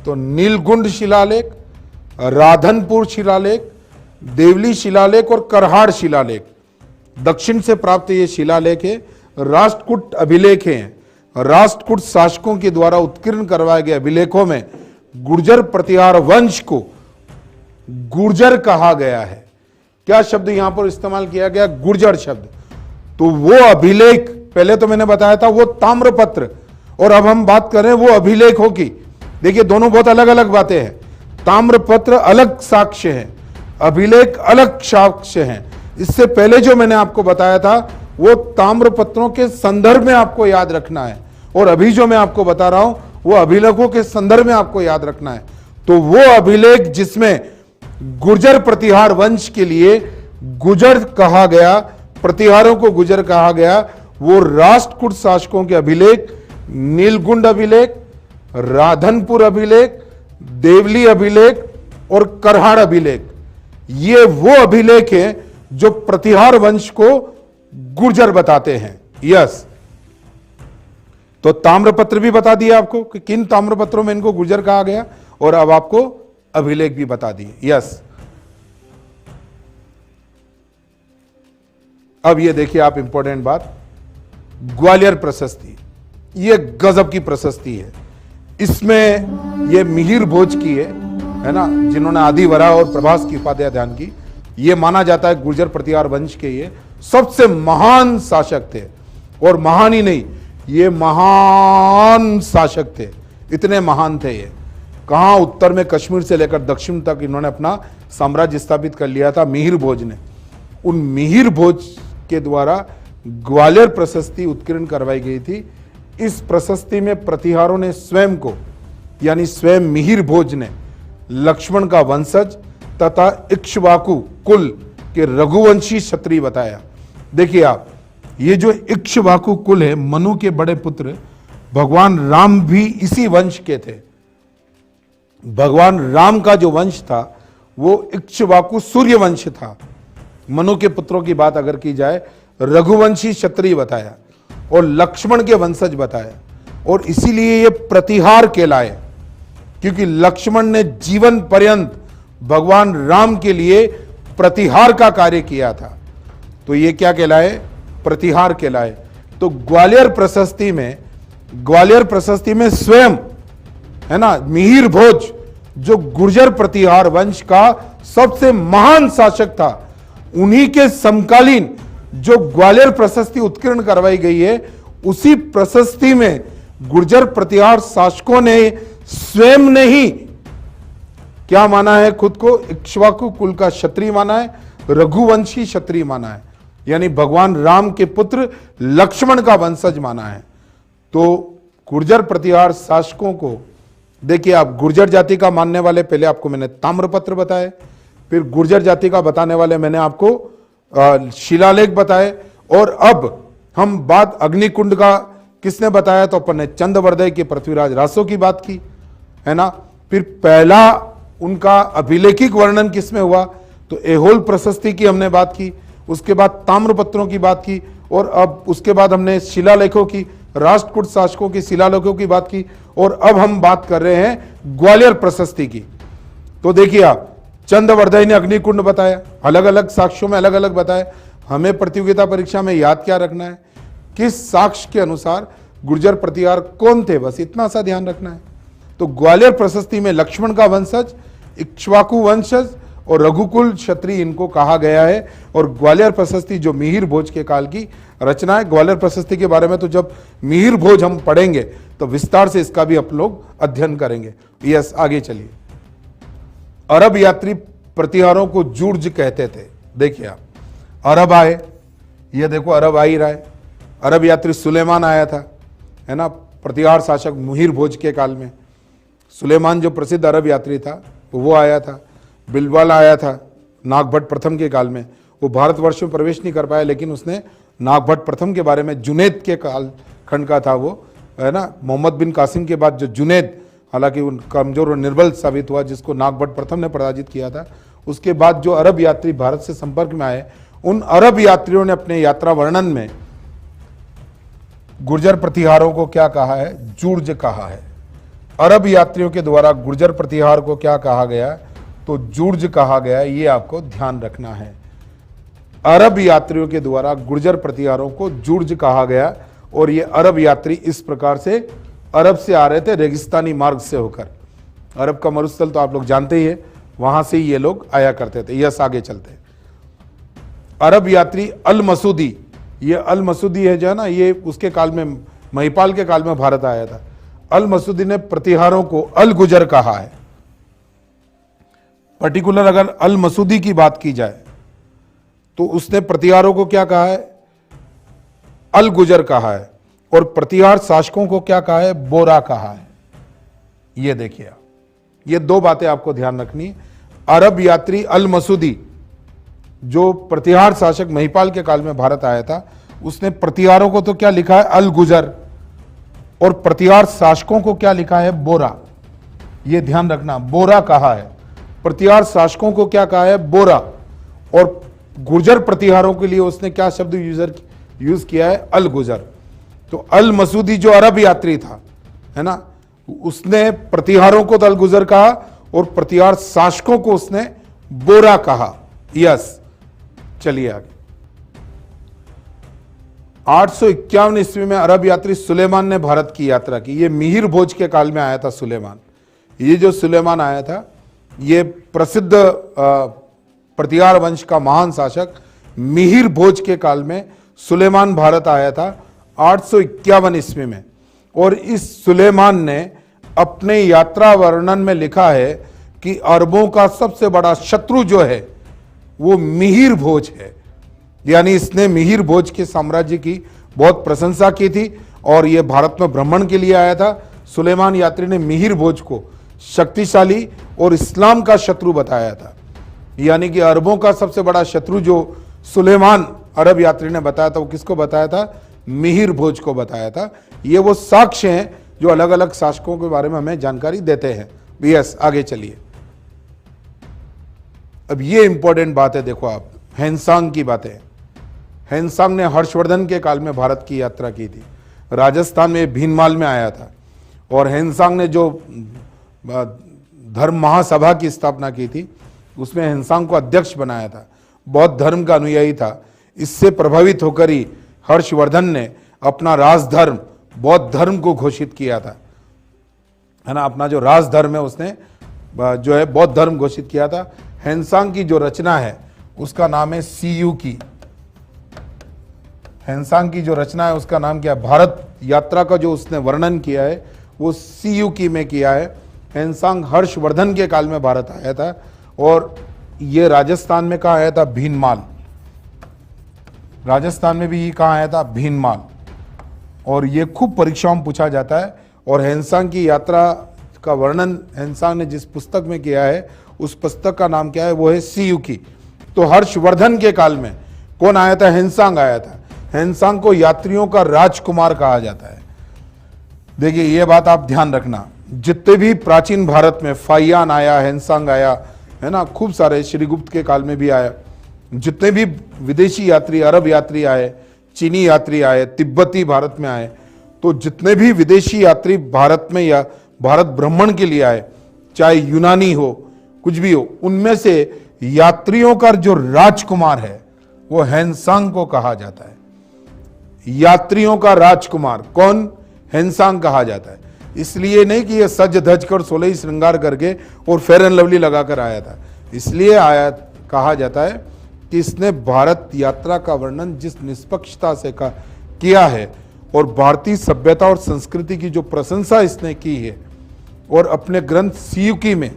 तो नीलगुंड शिलालेख, राधनपुर शिलालेख, देवली शिलालेख और करहाड़ शिलालेख, दक्षिण से प्राप्त ये शिलालेख है। राष्ट्रकूट अभिलेख हैं। राष्ट्रकूट शासकों के द्वारा उत्कीर्ण करवाए गए अभिलेखों में गुर्जर प्रतिहार वंश को गुर्जर कहा गया है। क्या शब्द यहां पर इस्तेमाल किया गया? गुर्जर शब्द। तो वो अभिलेख, पहले तो मैंने बताया था वो ताम्रपत्र, और अब हम बात कर रहे हैं वो अभिलेखों की। देखिए दोनों बहुत अलग अलग बातें हैं। ताम्रपत्र अलग साक्ष्य है, अभिलेख अलग साक्ष्य हैं। इससे पहले जो मैंने आपको बताया था वो ताम्रपत्रों के संदर्भ में आपको याद रखना है, और अभी जो मैं आपको बता रहा हूं वो अभिलेखों के संदर्भ में आपको याद रखना है। तो वो अभिलेख जिसमें गुर्जर प्रतिहार वंश के लिए गुजर कहा गया, प्रतिहारों को गुजर कहा गया, वो राष्ट्रकूट शासकों के अभिलेख नीलगुंड अभिलेख, राधनपुर अभिलेख, देवली अभिलेख और करहाड़ अभिलेख, ये वो अभिलेख हैं जो प्रतिहार वंश को गुर्जर बताते हैं। यस, तो ताम्रपत्र भी बता दिया आपको कि किन ताम्रपत्रों में इनको गुर्जर कहा गया, और अब आपको अभिलेख भी बता दिए। यस, अब ये देखिए आप, इंपॉर्टेंट बात, ग्वालियर प्रशस्ति, ये गजब की प्रशस्ति है। इसमें ये मिहिर भोज की है ना, जिन्होंने आदि वरा और प्रभास की उपाध्याय ध्यान की। ये माना जाता है गुर्जर प्रतिहार वंश के ये सबसे महान शासक थे, और महान ही नहीं, ये महान शासक थे, इतने महान थे ये। कहां? उत्तर में कश्मीर से लेकर दक्षिण तक इन्होंने अपना साम्राज्य स्थापित कर लिया था मिहिर भोज ने। उन मिहिर भोज के द्वारा ग्वालियर प्रशस्ति उत्कीर्ण करवाई गई थी। इस प्रशस्ति में प्रतिहारों ने स्वयं को, यानी स्वयं मिहिर भोज ने लक्ष्मण का वंशज तथा इक्ष्वाकु कुल के रघुवंशी क्षत्रिय बताया। देखिए आप, ये जो इक्ष्वाकु कुल है, मनु के बड़े पुत्र भगवान राम भी इसी वंश के थे। भगवान राम का जो वंश था वो इक्ष्वाकु सूर्य वंश था। मनु के पुत्रों की बात अगर की जाए, रघुवंशी क्षत्रिय बताया और लक्ष्मण के वंशज बताया, और इसीलिए ये प्रतिहार कहलाए, क्योंकि लक्ष्मण ने जीवन पर्यंत भगवान राम के लिए प्रतिहार का कार्य किया था। तो ये क्या कहलाए? प्रतिहार कहलाए। तो ग्वालियर प्रशस्ति में स्वयं, है ना, मिहिर भोज जो गुर्जर प्रतिहार वंश का सबसे महान शासक था, उन्हीं के समकालीन जो ग्वालियर प्रशस्ति उत्कीर्ण करवाई गई है, उसी प्रशस्ति में गुर्जर प्रतिहार शासकों ने स्वयं ने ही क्या माना है? खुद को इक्ष्वाकु कुल का क्षत्रिय माना है, रघुवंशी क्षत्रिय माना है, यानी भगवान राम के पुत्र लक्ष्मण का वंशज माना है। तो गुर्जर प्रतिहार शासकों को देखिए आप, गुर्जर जाति का मानने वाले, पहले आपको मैंने ताम्रपत्र बताए, फिर गुर्जर जाति का बताने वाले मैंने आपको शिलालेख बताए, और अब हम बात अग्निकुंड का किसने बताया? तो अपन ने चंद्रवर्धय के पृथ्वीराज रासो की बात की, है ना। फिर पहला उनका अभिलेखिक वर्णन किसमें हुआ? तो ऐहोल प्रशस्ति की हमने बात की, उसके बाद ताम्रपत्रों की बात की, और अब उसके बाद हमने शिलालेखों की, राष्ट्रकूट शासकों की शिलालेखों की बात की, और अब हम बात कर रहे हैं ग्वालियर प्रशस्ति की। तो देखिए आप, चंद्रवर्धय ने अग्निकुंड बताया, अलग अलग साक्ष्यों में अलग अलग बताया। हमें प्रतियोगिता परीक्षा में याद क्या रखना है? किस साक्ष्य के अनुसार गुर्जर प्रतिहार कौन थे, बस इतना सा ध्यान रखना है। तो ग्वालियर प्रशस्ति में लक्ष्मण का वंशज, इक्ष्वाकु वंशज और रघुकुल क्षत्रिय इनको कहा गया है। और ग्वालियर प्रशस्ति जो मिहिर भोज के काल की रचना है, ग्वालियर प्रशस्ति के बारे में तो जब मिहिर भोज हम पढ़ेंगे तो विस्तार से इसका भी आप लोग अध्ययन करेंगे। यस, आगे चलिए। अरब यात्री प्रतिहारों को जूर्ज कहते थे। देखिए आप, अरब आए, ये देखो अरब आ ही रहा है। अरब यात्री सुलेमान आया था, है ना, प्रतिहार शासक मिहिर भोज के काल में। सुलेमान जो प्रसिद्ध अरब यात्री था वो आया था। बिलवाल आया था नागभट्ट प्रथम के काल में। वो भारतवर्ष में प्रवेश नहीं कर पाया, लेकिन उसने नागभट्ट प्रथम के बारे में, जुनैद के काल खंड का था वो, है ना, मोहम्मद बिन कासिम के बाद जो जुनैद, हालांकि उन कमजोर और निर्बल साबित हुआ, जिसको नागभट्ट प्रथम ने पराजित किया था, उसके बाद जो अरब यात्री भारत से संपर्क में आए, उन अरब यात्रियों ने अपने यात्रा वर्णन में गुर्जर प्रतिहारों को क्या कहा है? जूर्ज कहा है। अरब यात्रियों के द्वारा गुर्जर प्रतिहार को क्या कहा गया? तो जूर्ज कहा गया। ये आपको ध्यान रखना है, अरब यात्रियों के द्वारा गुर्जर प्रतिहारों को जूर्ज कहा गया। और ये अरब यात्री इस प्रकार से अरब से आ रहे थे, रेगिस्तानी मार्ग से होकर। अरब का मरुस्थल तो आप लोग जानते ही है, वहां से ही ये लोग आया करते थे। यस, आगे चलते हैं। अरब यात्री अल मसूदी, ये अल मसूदी है जो है ना, ये उसके काल में, महिपाल के काल में भारत आया था। अल मसूदी ने प्रतिहारों को अल गुजर कहा है। पर्टिकुलर अगर अल मसूदी की बात की जाए तो उसने प्रतिहारों को क्या कहा है? अल गुजर कहा है। और प्रतिहार शासकों को क्या कहा है? बोरा कहा है। ये देखिए, ये दो बातें आपको ध्यान रखनी। अरब यात्री अल मसूदी जो प्रतिहार शासक महिपाल के काल में भारत आया था, उसने प्रतिहारों को तो क्या लिखा है? अल गुजर। और प्रतिहार शासकों को क्या लिखा है? बोरा। ये ध्यान रखना, बोरा कहा है। प्रतिहार शासकों को क्या कहा है? बोरा। और गुर्जर प्रतिहारों के लिए उसने क्या शब्द यूज किया है? अल गुजर। तो अल मसूदी जो अरब यात्री था, है ना, उसने प्रतिहारों को तो अल गुजर कहा और प्रतिहार शासकों को उसने बोरा कहा। यस, चलिए आगे। 851 ईस्वी में अरब यात्री सुलेमान ने भारत की यात्रा की। ये मिहिर भोज के काल में आया था सुलेमान। ये जो सुलेमान आया था, ये प्रसिद्ध प्रतिहार वंश का महान शासक मिहिर भोज के काल में सुलेमान भारत आया था 851 ईस्वी में। और इस सुलेमान ने अपने यात्रा वर्णन में लिखा है कि अरबों का सबसे बड़ा शत्रु जो है वो मिहिर भोज है। यानी इसने मिहिर भोज के साम्राज्य की बहुत प्रशंसा की थी और ये भारत में भ्रमण के लिए आया था। सुलेमान यात्री ने मिहिर भोज को शक्तिशाली और इस्लाम का शत्रु बताया था। यानी कि अरबों का सबसे बड़ा शत्रु जो सुलेमान अरब यात्री ने बताया था, वो किसको बताया था? मिहिर भोज को बताया था। ये वो साक्ष्य हैं जो अलग अलग शासकों के बारे में हमें जानकारी देते हैं। यस, आगे चलिए। अब ये इंपॉर्टेंट बात है, देखो आप, हेनसांग की बातें। हेनसांग ने हर्षवर्धन के काल में भारत की यात्रा की थी। राजस्थान में भीनमाल में आया था और हेनसांग ने जो धर्म महासभा की स्थापना की थी, उसमें हेनसांग को अध्यक्ष बनाया था। बौद्ध धर्म का अनुयायी था। इससे प्रभावित होकर ही हर्षवर्धन ने अपना राजधर्म बौद्ध धर्म को घोषित किया था, है ना। अपना जो राजधर्म है उसने जो है बौद्ध धर्म घोषित किया था। हेनसांग की जो रचना है उसका नाम है सीयू की। हेनसांग की जो रचना है उसका नाम क्या है? भारत यात्रा का जो उसने वर्णन किया है वो सीयू की में किया है। हेनसांग हर्षवर्धन के काल में भारत आया था और ये राजस्थान में कहाँ आया था? भीनमाल। राजस्थान में भी ये कहाँ आया था? भीनमाल। और ये खूब परीक्षाओं में पूछा जाता है। और हेनसांग की यात्रा का वर्णन हेनसांग ने जिस पुस्तक में किया है उस पुस्तक का नाम क्या है? वो है सीयू की। तो हर्षवर्धन के काल में कौन आया था? हेनसांग आया था। हेनसांग को यात्रियों का राजकुमार कहा जाता है। देखिए ये बात आप ध्यान रखना, जितने भी प्राचीन भारत में फाइयान आया, हेनसांग आया, है ना, खूब सारे, श्रीगुप्त के काल में भी आया। जितने भी विदेशी यात्री, अरब यात्री आए, चीनी यात्री आए, तिब्बती भारत में आए, तो जितने भी विदेशी यात्री भारत में या भारत भ्रमण के लिए आए, चाहे यूनानी हो, कुछ भी हो, उनमें से यात्रियों का जो राजकुमार है वो हेनसांग को कहा जाता है। यात्रियों का राजकुमार कौन? हेनसांग कहा जाता है। इसलिए नहीं कि ये सज धज कर 16 श्रृंगार करके और फेयर एंड लवली लगाकर आया था। इसलिए आया कहा जाता है कि इसने भारत यात्रा का वर्णन जिस निष्पक्षता से किया है और भारतीय सभ्यता और संस्कृति की जो प्रशंसा इसने की है, और अपने ग्रंथ सीयूकी में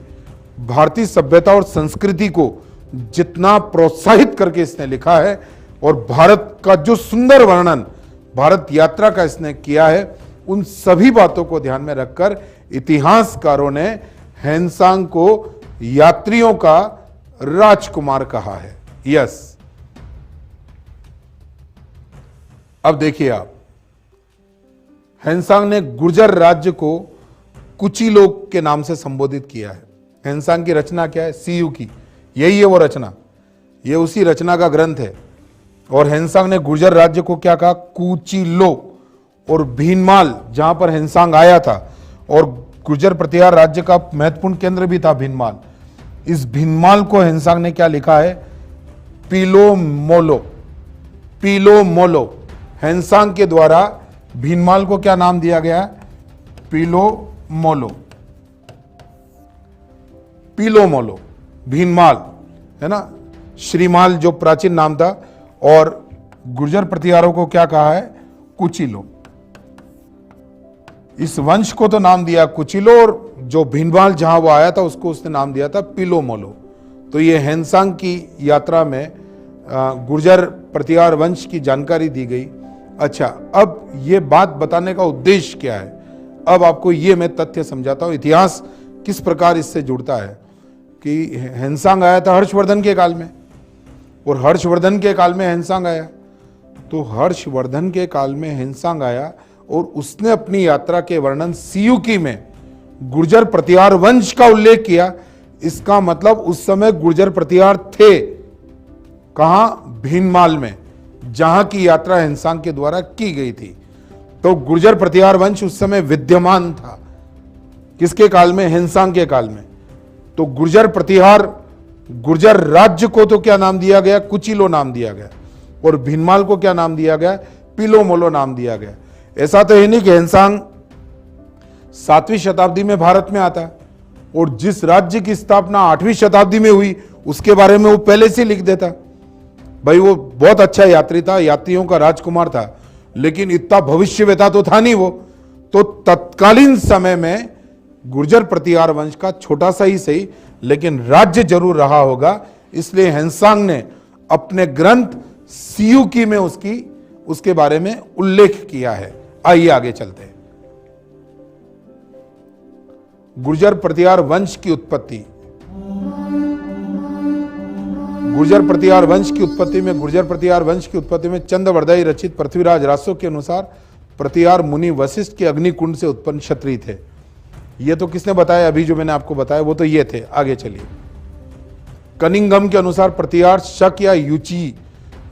भारतीय सभ्यता और संस्कृति को जितना प्रोत्साहित करके इसने लिखा है और भारत का जो सुंदर वर्णन भारत यात्रा का इसने किया है, उन सभी बातों को ध्यान में रखकर इतिहासकारों ने हेनसांग को यात्रियों का राजकुमार कहा है। यस, अब देखिए आप, हेनसांग ने गुर्जर राज्य को कुची लोग के नाम से संबोधित किया है। हेनसांग की रचना क्या है? सीयू की, यही है वो रचना, ये उसी रचना का ग्रंथ है। और हेनसांग ने गुर्जर राज्य को क्या कहा? कुचिलो। और भीनमाल, जहां पर हेनसांग आया था और गुर्जर प्रतिहार राज्य का महत्वपूर्ण केंद्र भी था भीनमाल, इस भीनमाल को हेनसांग ने क्या लिखा है? पीलो मोलो। पीलो मोलो। हेनसांग के द्वारा भीनमाल को क्या नाम दिया गया है? पीलो मोलो। पीलो मोलो, भीनमाल है ना, श्रीमाल जो प्राचीन नाम था। और गुर्जर प्रतिहारों को क्या कहा है? कुचिलो। इस वंश को तो नाम दिया कुचिलो, और जो भीनमाल जहां वो आया था उसको उसने नाम दिया था पीलो मोलो। तो ये हेनसांग की यात्रा में गुर्जर प्रतिहार वंश की जानकारी दी गई। अच्छा, अब ये बात बताने का उद्देश्य क्या है? अब आपको ये मैं तथ्य समझाता हूं, इतिहास किस प्रकार इससे जुड़ता है। कि हेनसांग आया था हर्षवर्धन के काल में, और हर्षवर्धन के काल में हेनसांग आया। तो हर्षवर्धन के काल में हेनसांग आया और उसने अपनी यात्रा के वर्णन सीयूकी में गुर्जर प्रतिहार वंश का उल्लेख किया। इसका मतलब उस समय गुर्जर प्रतिहार थे कहां? भीनमाल में, जहां की यात्रा हेनसांग के द्वारा की गई थी। तो गुर्जर प्रतिहार वंश उस समय विद्यमान था। किसके काल में? हेनसांग के काल में। तो गुर्जर प्रतिहार, गुर्जर राज्य को तो क्या नाम दिया गया? कुचिलो नाम दिया गया। और भीनमाल को क्या नाम दिया गया? पीलो मोलो नाम दिया गया। ऐसा तो है नहीं कि हेनसांग 7वीं शताब्दी में भारत में आता है और जिस राज्य की स्थापना 8वीं शताब्दी में हुई उसके बारे में वो पहले से लिख देता। भाई वो बहुत अच्छा यात्री था, यात्रियों का राजकुमार था, लेकिन इतना भविष्यवेता तो था नहीं वो। तो तत्कालीन समय में गुर्जर प्रतिहार वंश का छोटा सा ही सही लेकिन राज्य जरूर रहा होगा। इसलिए हेनसांग ने अपने ग्रंथ सीयूकी में उसके बारे में उल्लेख किया है। आइए आगे चलते हैं। गुर्जर प्रतिहार वंश की उत्पत्ति। गुर्जर प्रतिहार वंश की उत्पत्ति में चंद्रवरदाई रचित पृथ्वीराज रासो के अनुसार प्रतिहार मुनि वशिष्ठ के अग्निकुंड से उत्पन्न क्षत्रिय थे। ये तो किसने बताया? अभी जो मैंने आपको बताया वो तो ये थे। आगे चलिए। कनिंघम के अनुसार प्रतिहार शक या युची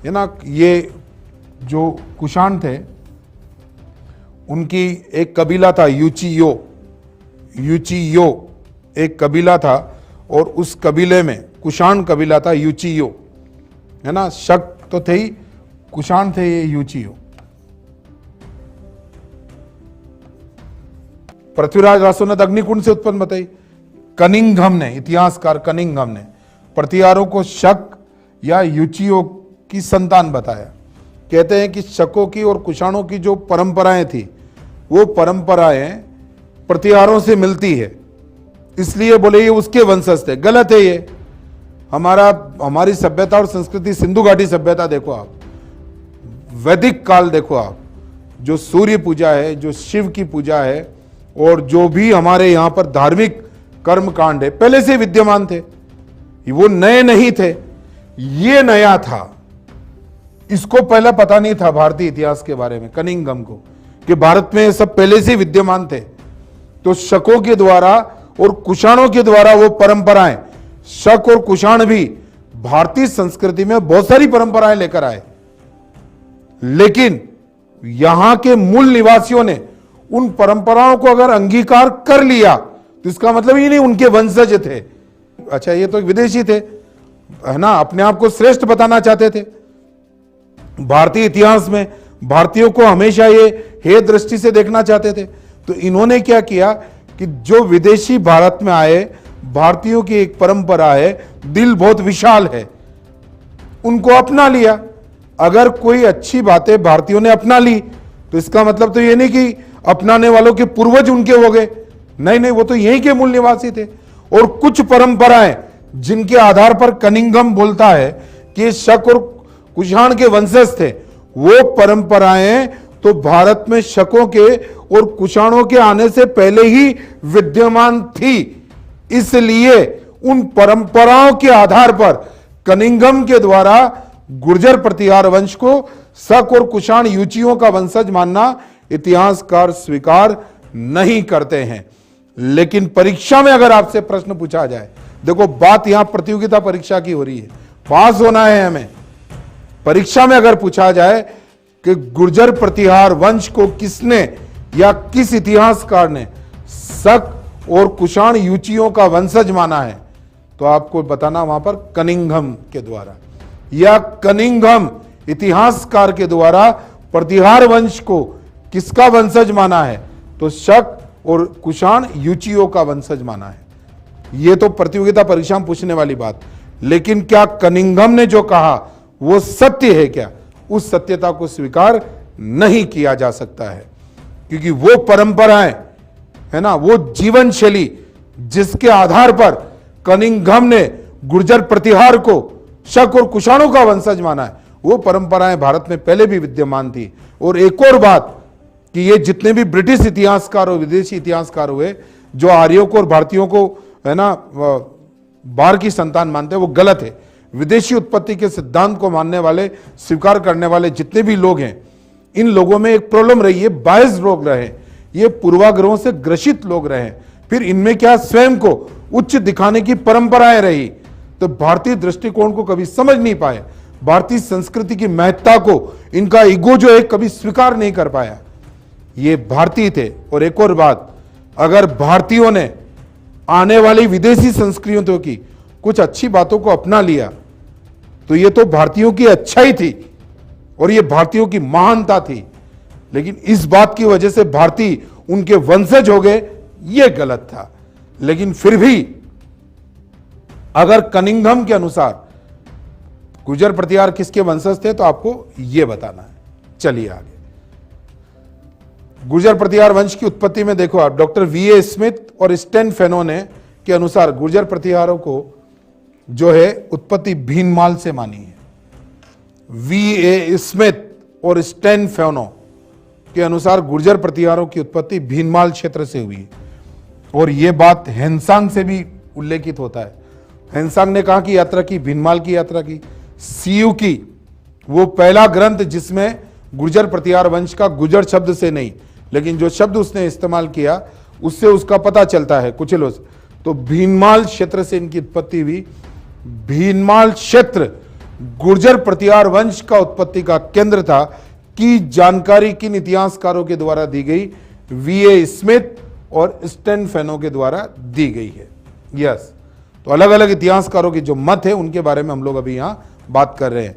है ना, ये जो कुषाण थे उनकी एक कबीला था यूचियो एक कबीला था और उस कबीले में कुषाण कबीला था यूचियो है ना। शक तो थे ही, कुषाण थे ये यूचियो। पृथ्वीराज रासो ने अग्निकुंड से उत्पन्न बताई। कनिंघम ने, इतिहासकार कनिंघम ने प्रतिहारों को शक या यूचियो की संतान बताया। कहते हैं कि शकों की और कुषाणों की जो परंपराएं थी वो परंपराएं प्रतिहारों से मिलती है, इसलिए बोले ये उसके वंशज थे। गलत है ये। हमारी सभ्यता और संस्कृति सिंधु घाटी सभ्यता देखो आप, वैदिक काल देखो आप, जो सूर्य पूजा है, जो शिव की पूजा है और जो भी हमारे यहाँ पर धार्मिक कर्म कांड है पहले से विद्यमान थे। वो नए नहीं थे, ये नया था। इसको पहले पता नहीं था भारतीय इतिहास के बारे में, कनिंघम को, कि भारत में सब पहले से विद्यमान थे। तो शकों के द्वारा और कुषाणों के द्वारा वो परंपराएं, शक और कुषाण भी भारतीय संस्कृति में बहुत सारी परंपराएं लेकर आए, लेकिन यहां के मूल निवासियों ने उन परंपराओं को अगर अंगीकार कर लिया तो इसका मतलब ये नहीं उनके वंशज थे। अच्छा, ये तो विदेशी थे है ना, अपने आप को श्रेष्ठ बताना चाहते थे। भारतीय इतिहास में भारतीयों को हमेशा ये हे दृष्टि से देखना चाहते थे। तो इन्होंने क्या किया कि जो विदेशी भारत में आए, भारतीयों की एक परंपरा है, दिल बहुत विशाल है, उनको अपना लिया। अगर कोई अच्छी बातें भारतीयों ने अपना ली तो इसका मतलब तो ये नहीं कि अपनाने वालों के पूर्वज उनके हो गए, नहीं, वो तो यहीं के मूल निवासी थे। और कुछ परंपराएं जिनके आधार पर कनिंघम बोलता है कि शक और कुषाण के वंशज थे, वो परंपराएं तो भारत में शकों के और कुषाणों के आने से पहले ही विद्यमान थी। इसलिए उन परंपराओं के आधार पर कनिंघम के द्वारा गुर्जर प्रतिहार वंश को शक और कुषाण यूचियों का वंशज मानना इतिहासकार स्वीकार नहीं करते हैं। लेकिन परीक्षा में अगर आपसे प्रश्न पूछा जाए, देखो बात यहां प्रतियोगिता परीक्षा की हो रही है, पास होना है हमें। परीक्षा में अगर पूछा जाए कि गुर्जर प्रतिहार वंश को किसने या किस इतिहासकार ने शक और कुषाण युचियों का वंशज माना है, तो आपको बताना वहां पर कनिंघम के द्वारा या कनिंघम इतिहासकार के द्वारा प्रतिहार वंश को किसका वंशज माना है, तो शक और कुषाण युचियों का वंशज माना है। यह तो प्रतियोगिता परीक्षा में पूछने वाली बात। लेकिन क्या कनिंघम ने जो कहा वो सत्य है क्या? उस सत्यता को स्वीकार नहीं किया जा सकता है, क्योंकि वो परंपराएं है ना, वो जीवन शैली जिसके आधार पर कनिंघम ने गुर्जर प्रतिहार को शक और कुषाणों का वंशज माना है, वो परंपराएं भारत में पहले भी विद्यमान थी। और एक और बात कि ये जितने भी ब्रिटिश इतिहासकार और विदेशी इतिहासकार हुए जो आर्यों को और भारतीयों को है ना बाहर की संतान मानते हैं, वो गलत है। विदेशी उत्पत्ति के सिद्धांत को मानने वाले, स्वीकार करने वाले जितने भी लोग हैं, इन लोगों में एक प्रॉब्लम रही है, बायस लोग रहे, ये पूर्वाग्रहों से ग्रसित लोग रहे। फिर इनमें क्या स्वयं को उच्च दिखाने की परंपराएं रही, तो भारतीय दृष्टिकोण को कभी समझ नहीं पाए, भारतीय संस्कृति की महत्ता को इनका ईगो जो है कभी स्वीकार नहीं कर पाया। ये भारतीय थे। और एक और बात, अगर भारतीयों ने आने वाली विदेशी संस्कृतियों की कुछ अच्छी बातों को अपना लिया, तो ये तो भारतीयों की अच्छाई थी और ये भारतीयों की महानता थी। लेकिन इस बात की वजह से भारतीय उनके वंशज हो गए, ये गलत था। लेकिन फिर भी अगर कनिंघम के अनुसार गुर्जर प्रतिहार किसके वंशज थे, तो आपको यह बताना है। चलिए आगे। गुर्जर प्रतिहार वंश की उत्पत्ति में देखो आप, डॉक्टर वी.ए. स्मिथ और स्टेन फेनो के अनुसार गुर्जर प्रतिहारों को जो है उत्पत्ति भीनमाल से मानी है। वी.ए. स्मिथ और स्टेन फेनो के अनुसार गुर्जर प्रतिहारों की उत्पत्ति भीनमाल क्षेत्र से हुई है। और यह बात हेनसांग से भी उल्लेखित होता है। हेनसांग ने कहा कि यात्रा की, भीनमाल की यात्रा की। सीयू की वो पहला ग्रंथ जिसमें गुर्जर प्रतिहार वंश का गुर्जर शब्द से नहीं, लेकिन जो शब्द उसने इस्तेमाल किया उससे उसका पता चलता है कुचलो से। तो भीनमाल क्षेत्र से इनकी उत्पत्ति हुई। भीनमाल क्षेत्र गुर्जर प्रतिहार वंश का उत्पत्ति का केंद्र था की जानकारी किन इतिहासकारों के द्वारा दी गई? वी.ए. स्मिथ और स्टेन फेनो के द्वारा दी गई है। यस, तो अलग अलग इतिहासकारों की जो मत है उनके बारे में हम लोग अभी यहां बात कर रहे हैं।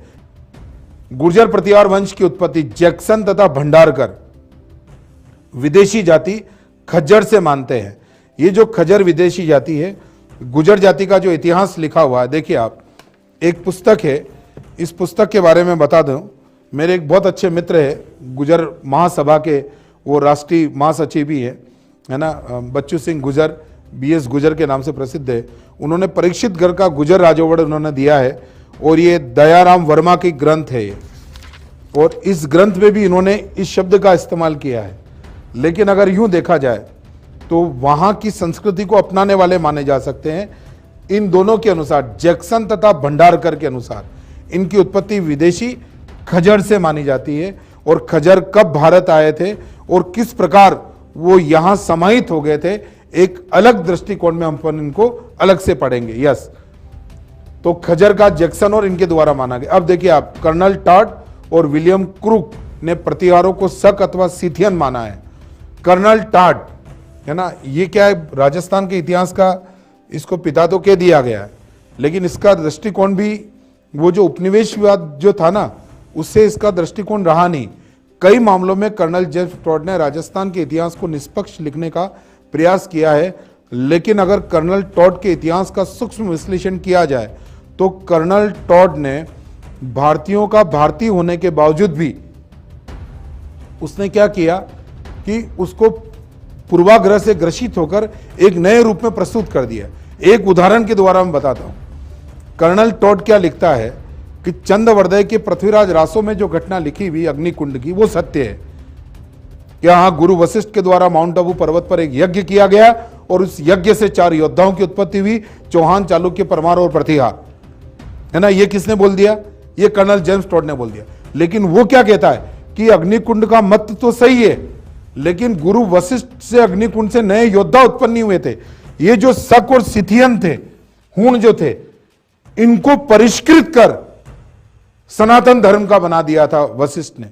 गुर्जर प्रतिहार वंश की उत्पत्ति जैक्सन तथा भंडारकर विदेशी जाति खज्जर से मानते हैं। ये जो खज्जर विदेशी जाति है, गुर्जर जाति का जो इतिहास लिखा हुआ है, देखिए आप, एक पुस्तक है, इस पुस्तक के बारे में बता दूं। मेरे एक बहुत अच्छे मित्र है, गुर्जर महासभा के वो राष्ट्रीय महासचिव भी है ना, बच्चू सिंह गुर्जर, बी.एस. गुर्जर के नाम से प्रसिद्ध है। उन्होंने परीक्षित घर का गुर्जर राजोवड़ उन्होंने दिया है, और ये दयाराम वर्मा की ग्रंथ है ये। और इस ग्रंथ में भी इन्होंने इस शब्द का इस्तेमाल किया है। लेकिन अगर यूं देखा जाए तो वहां की संस्कृति को अपनाने वाले माने जा सकते हैं। इन दोनों के अनुसार, जैक्सन तथा भंडारकर के अनुसार, इनकी उत्पत्ति विदेशी खज्जर से मानी जाती है। और खज्जर कब भारत आए थे और किस प्रकार वो यहां समाहित हो गए थे, एक अलग दृष्टिकोण में हम इनको अलग से पढ़ेंगे। यस, तो खज्जर का जैक्सन और इनके द्वारा माना गया। अब देखिए आप, कर्नल टॉड और विलियम क्रूक ने प्रतिहारों को शक अथवा सीथियन माना है। कर्नल टॉड है ना, ये क्या है, राजस्थान के इतिहास का इसको पिता तो कह दिया गया है, लेकिन इसका दृष्टिकोण भी वो जो उपनिवेशवाद जो था ना, उससे इसका दृष्टिकोण रहा नहीं। कई मामलों में कर्नल जेम्स टॉड ने राजस्थान के इतिहास को निष्पक्ष लिखने का प्रयास किया है। लेकिन अगर कर्नल टॉड के इतिहास का सूक्ष्म विश्लेषण किया जाए तो कर्नल टॉड ने भारतीयों का भारतीय होने के बावजूद भी उसने क्या किया कि उसको पूर्वाग्रह से ग्रसित होकर एक नए रूप में प्रस्तुत कर दिया। एक उदाहरण के द्वारा मैं बताता हूं। कर्नल टॉड क्या लिखता है कि चंद्रवर्दय के पृथ्वीराज रासो में जो घटना लिखी हुई अग्निकुंड की, वो सत्य है। क्या हाँ, गुरु वशिष्ठ के द्वारा माउंट आबू पर्वत पर एक यज्ञ किया गया और उस यज्ञ से 4 योद्धाओं की उत्पत्ति हुई, चौहान, चालुक्य, परमार और प्रतिहार, है ना। ये किसने बोल दिया? ये कर्नल जेम्स टॉड ने बोल दिया। लेकिन वो क्या कहता है कि अग्निकुंड का मत तो सही है, लेकिन गुरु वशिष्ठ से अग्निकुंड से नए योद्धा उत्पन्न नहीं हुए थे। ये जो शक और सिथियन थे, हूण जो थे, इनको परिष्कृत कर सनातन धर्म का बना दिया था वशिष्ठ ने।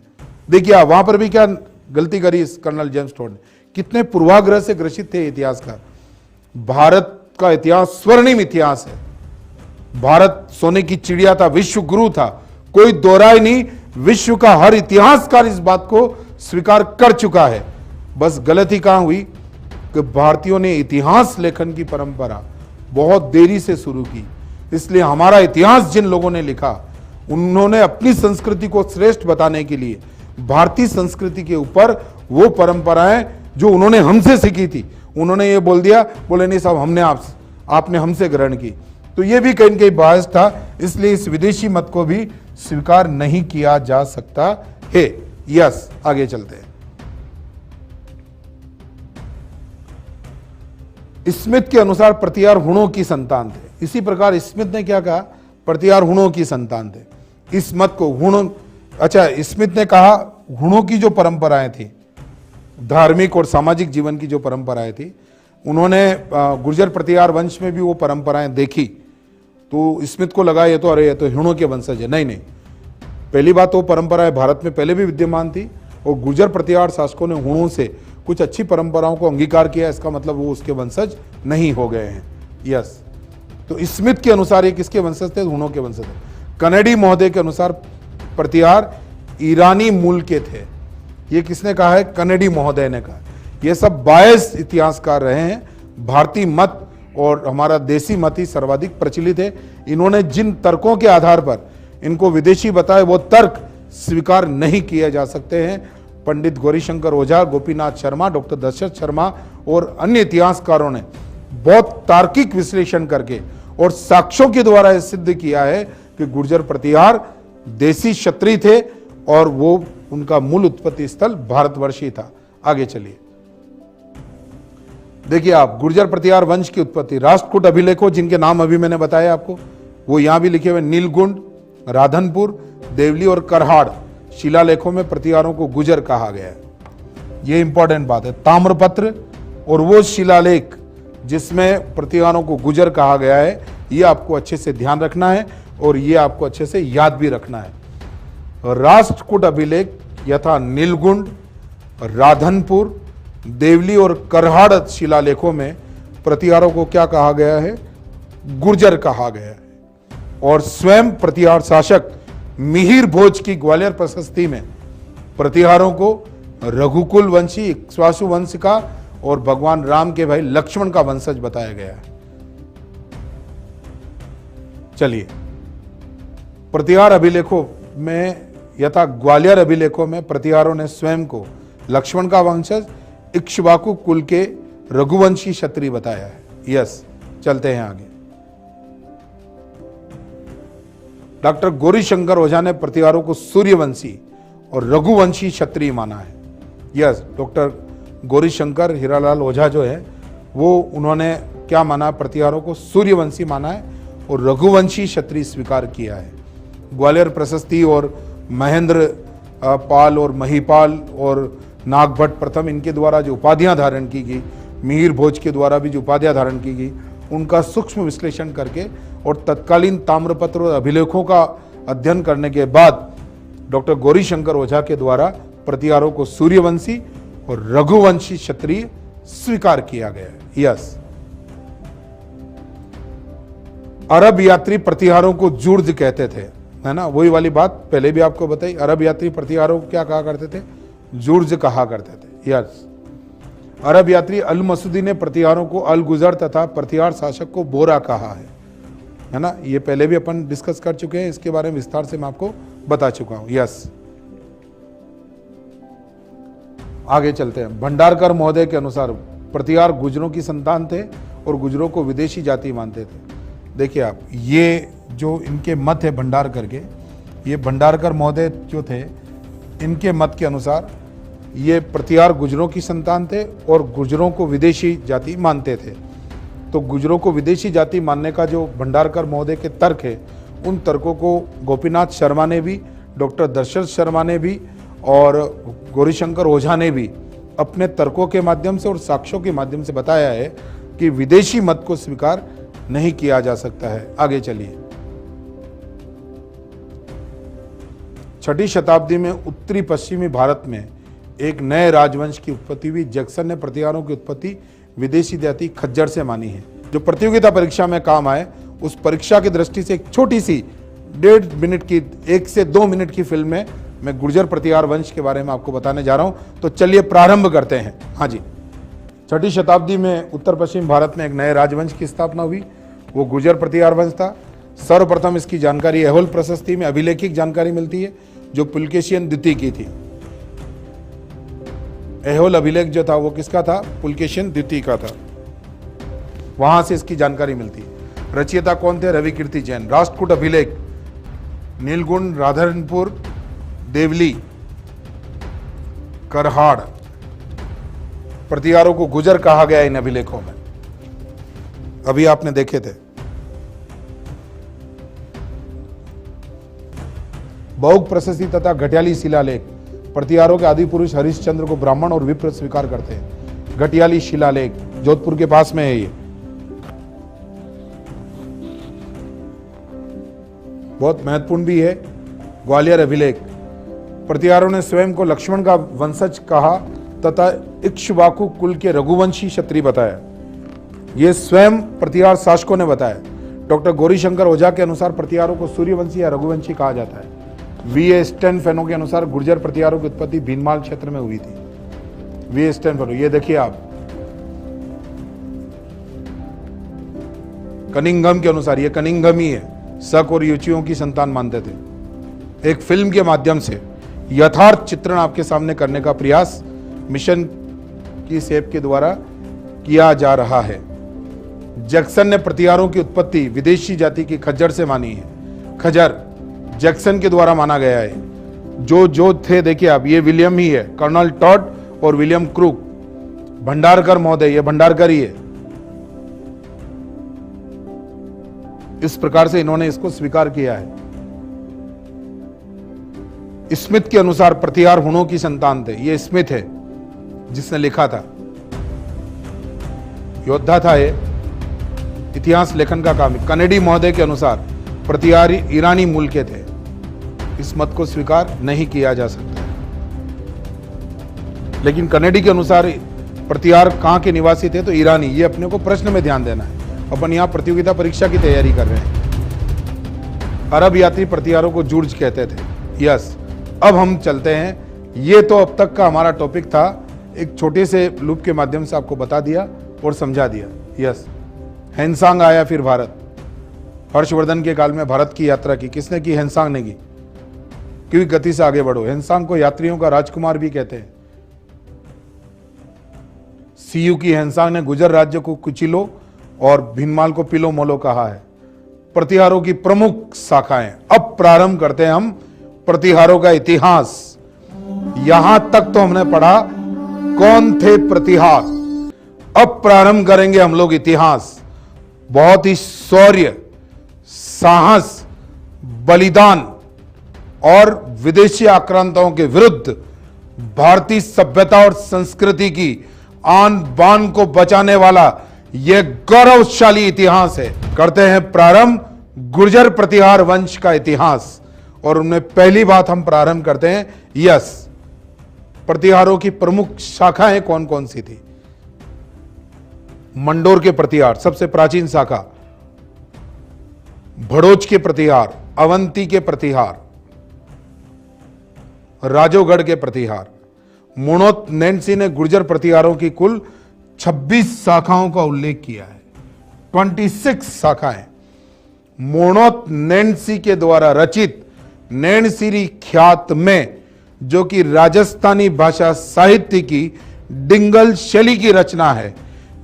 देखिए आप वहां पर भी क्या गलती करी इस कर्नल जेम्स टोड ने, कितने पूर्वाग्रह से ग्रसित थे इतिहासकार। भारत का इतिहास स्वर्णिम इतिहास है। भारत सोने की चिड़िया था, विश्व गुरु था, कोई दोहराई नहीं। विश्व का हर इतिहासकार इस बात को स्वीकार कर चुका है। बस गलती कहां हुई कि भारतीयों ने इतिहास लेखन की परंपरा बहुत देरी से शुरू की। इसलिए हमारा इतिहास जिन लोगों ने लिखा, उन्होंने अपनी संस्कृति को श्रेष्ठ बताने के लिए भारतीय संस्कृति के ऊपर वो परंपराएं जो उन्होंने हमसे सीखी थी, उन्होंने ये बोल दिया, बोले नहीं साहब हमने आपने हमसे ग्रहण की। तो ये भी कहीं न कहीं बायस था, इसलिए इस विदेशी मत को भी स्वीकार नहीं किया जा सकता है। यस, आगे चलते हैं। स्मिथ के अनुसार प्रतिहार हुणों की संतान थे। इसी प्रकार स्मिथ ने क्या कहा, प्रतिहार हुणों की संतान थे। इस मत को हुणों, अच्छा, स्मिथ ने कहा हुणों की जो परंपराएं थी, धार्मिक और सामाजिक जीवन की जो परंपराएं थी, उन्होंने गुर्जर प्रतिहार वंश में भी वो परंपराएं देखी। तो स्मिथ को लगा ये तो अरे ये तो हुणों के वंशज है। नहीं नहीं, पहली बात वो परंपराएं भारत में पहले भी विद्यमान थी और गुर्जर प्रतिहार शासकों ने हुणों से कुछ अच्छी परंपराओं को अंगीकार किया, इसका मतलब वो उसके वंशज नहीं हो गए हैं। यस, तो स्मिथ के अनुसार ये किसके वंशज थे, हुणों के वंशज थे। कनेडी महोदय के अनुसार प्रतिहार ईरानी मूल के थे। ये किसने कहा है, कनेडी महोदय ने कहा। ये सब बायस इतिहासकार रहे हैं। भारतीय मत और हमारा देसी मत ही सर्वाधिक प्रचलित है। इन्होंने जिन तर्कों के आधार पर इनको विदेशी बताए, वो तर्क स्वीकार नहीं किए जा सकते हैं। पंडित गौरीशंकर ओझा, गोपीनाथ शर्मा, डॉक्टर दशरथ शर्मा और अन्य इतिहासकारों ने बहुत तार्किक विश्लेषण करके और साक्ष्यों के द्वारा यह सिद्ध किया है कि गुर्जर प्रतिहार देसी क्षत्रिय थे और वो उनका मूल उत्पत्ति स्थल भारतवर्ष ही था। आगे चलिए, देखिए आप गुर्जर प्रतिहार वंश की उत्पत्ति। राष्ट्रकूट अभिलेखों जिनके नाम अभी मैंने बताया आपको, वो यहां भी लिखे हुए। नीलगुंड, राधनपुर, देवली और करहाड़ शिलालेखों में प्रतिहारों को गुर्जर कहा गया है। ये इंपॉर्टेंट बात है। ताम्रपत्र और वो शिलालेख जिसमें प्रतिहारों को गुर्जर कहा गया है, ये आपको अच्छे से ध्यान रखना है और ये आपको अच्छे से याद भी रखना है। राष्ट्रकूट अभिलेख यथा नीलगुंड, राधनपुर, देवली और करहाड़ शिलालेखों में प्रतिहारों को क्या कहा गया है, गुर्जर कहा गया है। और स्वयं प्रतिहार शासक मिहिर भोज की ग्वालियर प्रशस्ति में प्रतिहारों को रघुकुल वंशी, इक्ष्वाकु वंश का और भगवान राम के भाई लक्ष्मण का वंशज बताया गया है। चलिए, प्रतिहार अभिलेखों में यथा ग्वालियर अभिलेखों में प्रतिहारों ने स्वयं को लक्ष्मण का वंशज, इक्ष्वाकु कुल के रघुवंशी क्षत्रिय बताया है। यस, चलते हैं आगे। डॉक्टर गौरीशंकर ओझा ने प्रतिहारों को सूर्यवंशी और रघुवंशी क्षत्रिय माना है। यस, डॉक्टर गौरीशंकर हीरालाल ओझा जो है वो उन्होंने क्या माना, प्रतिहारों को सूर्यवंशी माना है और रघुवंशी क्षत्रिय स्वीकार किया है। ग्वालियर प्रशस्ति और महेंद्र पाल और महिपाल और नागभट्ट प्रथम, इनके द्वारा जो उपाधियां धारण की गई, मिहिर भोज के द्वारा भी जो उपाधियां धारण की गई, उनका सूक्ष्म विश्लेषण करके और तत्कालीन ताम्रपत्र और अभिलेखों का अध्ययन करने के बाद डॉक्टर गौरीशंकर ओझा के द्वारा प्रतिहारों को सूर्यवंशी और रघुवंशी क्षत्रिय स्वीकार किया गया है। यस, अरब यात्री प्रतिहारों को जुर्ज कहते थे, है ना, वही वाली बात पहले भी आपको बताई। अरब यात्री प्रतिहारों को क्या कहा करते थे, जुर्ज कहा करते थे। यस, अरब यात्री अल मसूदी ने प्रतिहारों को अल गुजर तथा प्रतिहार शासक को बोरा कहा है ना, ये पहले भी अपन डिस्कस कर चुके हैं, इसके बारे में विस्तार से मैं आपको बता चुका हूं। यस, आगे चलते हैं। भंडारकर महोदय के अनुसार प्रतिहार गुजरों की संतान थे और गुजरों को विदेशी जाति मानते थे। देखिए आप, ये जो इनके मत है भंडारकर के, ये भंडारकर महोदय जो थे, इनके मत के अनुसार ये प्रतिहार गुजरों की संतान थे और गुजरों को विदेशी जाति मानते थे। तो गुजरों को विदेशी जाति मानने का जो भंडारकर महोदय के तर्क है, उन तर्कों को गोपीनाथ शर्मा ने भी, डॉक्टर दशरथ शर्मा ने भी और गौरीशंकर ओझा ने भी अपने तर्कों के माध्यम से और साक्ष्यों के माध्यम से बताया है कि विदेशी मत को स्वीकार नहीं किया जा सकता है। आगे चलिए। 6वीं शताब्दी में उत्तरी पश्चिमी भारत में एक नए राजवंश की उत्पत्ति हुई। जैक्सन ने प्रतिहारों की उत्पत्ति विदेशी जाति खज्जर से मानी है, जो प्रतियोगिता परीक्षा में काम आए। उस परीक्षा की दृष्टि से एक छोटी सी 1.5 मिनट की 1 से 2 मिनट की फिल्म में मैं गुर्जर प्रतिहार वंश के बारे में आपको बताने जा रहा हूं। तो चलिए प्रारंभ करते हैं। हाँ जी, 6वीं शताब्दी में उत्तर पश्चिम भारत में एक नए राजवंश की स्थापना हुई। वो गुर्जर प्रतिहार वंश था। सर्वप्रथम इसकी जानकारी ऐहोल प्रशस्ति में अभिलेखिक जानकारी मिलती है, जो पुलकेशियन द्वितीय की थी। ऐहोल अभिलेख जो था वो किसका था? पुलकेशियन द्वितीय का था। वहां से इसकी जानकारी मिलती है। रचयिता कौन थे? रवि कीर्ति जैन। राष्ट्रकूट अभिलेख नीलगुण, राधनपुर, देवली, करहाड़। प्रतिहारों को गुजर कहा गया इन अभिलेखों में, अभी आपने देखे थे। बौद्ध प्रशस्ति तथा घटियाली शिलालेख प्रतिहारों के आदि पुरुष हरिश्चंद्र को ब्राह्मण और विप्र स्वीकार करते हैं। घटियाली शिलालेख जोधपुर के पास में है। ये बहुत महत्वपूर्ण भी है। ग्वालियर अभिलेख प्रतिहारों ने स्वयं को लक्ष्मण का वंशज कहा तथा इक्ष्वाकु कुल के रघुवंशी क्षत्रिय बताया। ये स्वयं प्रतिहार शासकों ने बताया। डॉक्टर गौरीशंकर ओझा के अनुसार प्रतिहारों को सूर्यवंशी या रघुवंशी कहा जाता है। वी.ए. स्टेनफेनो के अनुसार गुर्जर प्रतिहारों की उत्पत्ति भीनमाल क्षेत्र में हुई थी। वी.ए. स्टेनफेनो, ये देखिए आप। कनिंघम के अनुसार, ये कनिंघम ही है। शक और युचियों की संतान मानते थे। एक फिल्म के माध्यम से यथार्थ चित्रण आपके सामने करने का प्रयास मिशन की सेप के द्वारा किया जा रहा है। जैक्सन ने प्रतिहारों की उत्पत्ति विदेशी जाति की खज्जर से मानी है। खज्जर जैक्सन के द्वारा माना गया है। जो थे देखिए आप, ये विलियम ही है, कर्नल टॉड और विलियम क्रूक। भंडारकर महोदय, ये भंडारकर ही है। इस प्रकार से इन्होंने इसको स्वीकार किया है। स्मिथ के अनुसार प्रतिहार हुणों की संतान थे। ये स्मिथ है जिसने लिखा था, योद्धा था ये, इतिहास लेखन का काम। कनेडी महोदय के अनुसार प्रतिहार ईरानी मूल के थे। इस मत को स्वीकार नहीं किया जा सकता। लेकिन कनेडी के अनुसार प्रतिहार कहां के निवासी थे? तो ईरानी। ये अपने को प्रश्न में ध्यान देना है। अपन यहां प्रतियोगिता परीक्षा की तैयारी कर रहे हैं। अरब यात्री प्रतिहारों को जुर्ज कहते थे। यस, अब हम चलते हैं। ये तो अब तक का हमारा टॉपिक था। एक छोटे से लूप के माध्यम से आपको बता दिया और समझा दिया। यस, हेनसांग आया फिर भारत। हर्षवर्धन के काल में भारत की यात्रा की किसने की? हेनसांग ने की। क्योंकि गति से आगे बढ़ो। हेनसांग को यात्रियों का राजकुमार भी कहते हैं। सीयू की हेनसांग ने गुजर राज्य को कुचिलो और भीनमाल को पिलो मोलो कहा है। प्रतिहारों की प्रमुख शाखाएं। अब प्रारंभ करते हैं हम प्रतिहारों का इतिहास। यहां तक तो हमने पढ़ा कौन थे प्रतिहार। अब प्रारंभ करेंगे हम लोग इतिहास। बहुत ही शौर्य, साहस, बलिदान और विदेशी आक्रांताओं के विरुद्ध भारतीय सभ्यता और संस्कृति की आन बान को बचाने वाला यह गौरवशाली इतिहास है। करते हैं प्रारंभ गुर्जर प्रतिहार वंश का इतिहास। और उनमें पहली बात हम प्रारंभ करते हैं। यस, प्रतिहारों की प्रमुख शाखाएं कौन कौन सी थी? मंडोर के प्रतिहार सबसे प्राचीन शाखा, भड़ोच के प्रतिहार, अवंती के प्रतिहार, राजोगढ़ के प्रतिहार। मुणोत नैन्सी ने गुर्जर प्रतिहारों की कुल 26 शाखाओं का उल्लेख किया है। 26 शाखाएं। मोणोत नैन्सी के द्वारा रचित नैनसिरी ख्यात में, जो कि राजस्थानी भाषा साहित्य की डिंगल शैली की रचना है।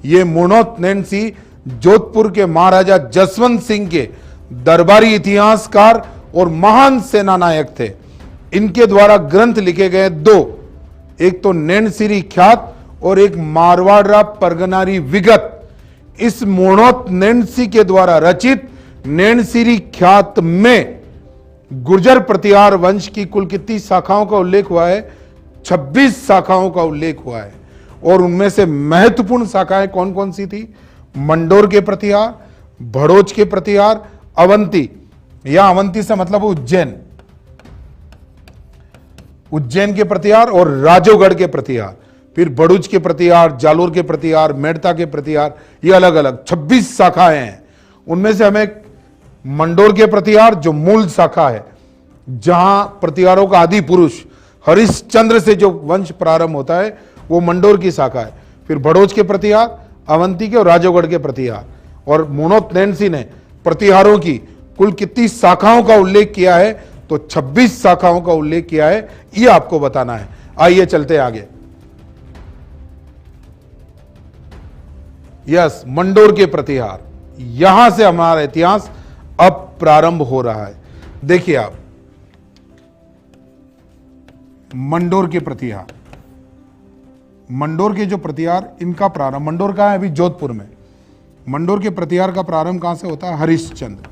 ये मोणोत नैन्सी जोधपुर के महाराजा जसवंत सिंह के दरबारी इतिहासकार और महान सेना नायक थे। इनके द्वारा ग्रंथ लिखे गए दो, एक तो नैनसिरी ख्यात और एक मारवाड़ा परगनारी विगत। इस मोणोत नैन्सी के द्वारा रचित नैनसिरी ख्यात में गुर्जर प्रतिहार वंश की कुल कितनी शाखाओं का उल्लेख हुआ है? 26 शाखाओं का उल्लेख हुआ है। और उनमें से महत्वपूर्ण शाखाएं कौन कौन सी थी? मंडोर के प्रतिहार, भड़ोच के प्रतिहार, अवंती, या अवंती से मतलब उज्जैन, उज्जैन के प्रतिहार और राजोगढ़ के प्रतिहार, फिर भड़ूच के प्रतिहार, जालोर के प्रतिहार, मेड़ता के प्रतिहार, ये अलग अलग 26 शाखाएं हैं। उनमें से हमें मंडोर के प्रतिहार जो मूल शाखा है, जहां प्रतिहारों का आदि पुरुष हरिश्चंद्र से जो वंश प्रारंभ होता है, वो मंडोर की शाखा है। फिर भड़ोच के प्रतिहार, अवंती के और राजोगढ़ के प्रतिहार। और मोनोथ नैन्सी ने प्रतिहारों की कुल कितनी शाखाओं का उल्लेख किया है? तो 26 शाखाओं का उल्लेख किया है, ये आपको बताना है। आइए चलते आगे। यस, मंडोर के प्रतिहार, यहां से हमारा इतिहास अब प्रारंभ हो रहा है। देखिए आप, मंडोर के प्रतिहार, मंडोर के जो प्रतिहार, इनका प्रारंभ, मंडोर कहां है? अभी जोधपुर में। मंडोर के प्रतिहार का प्रारंभ कहां से होता है? हरिश्चंद्र,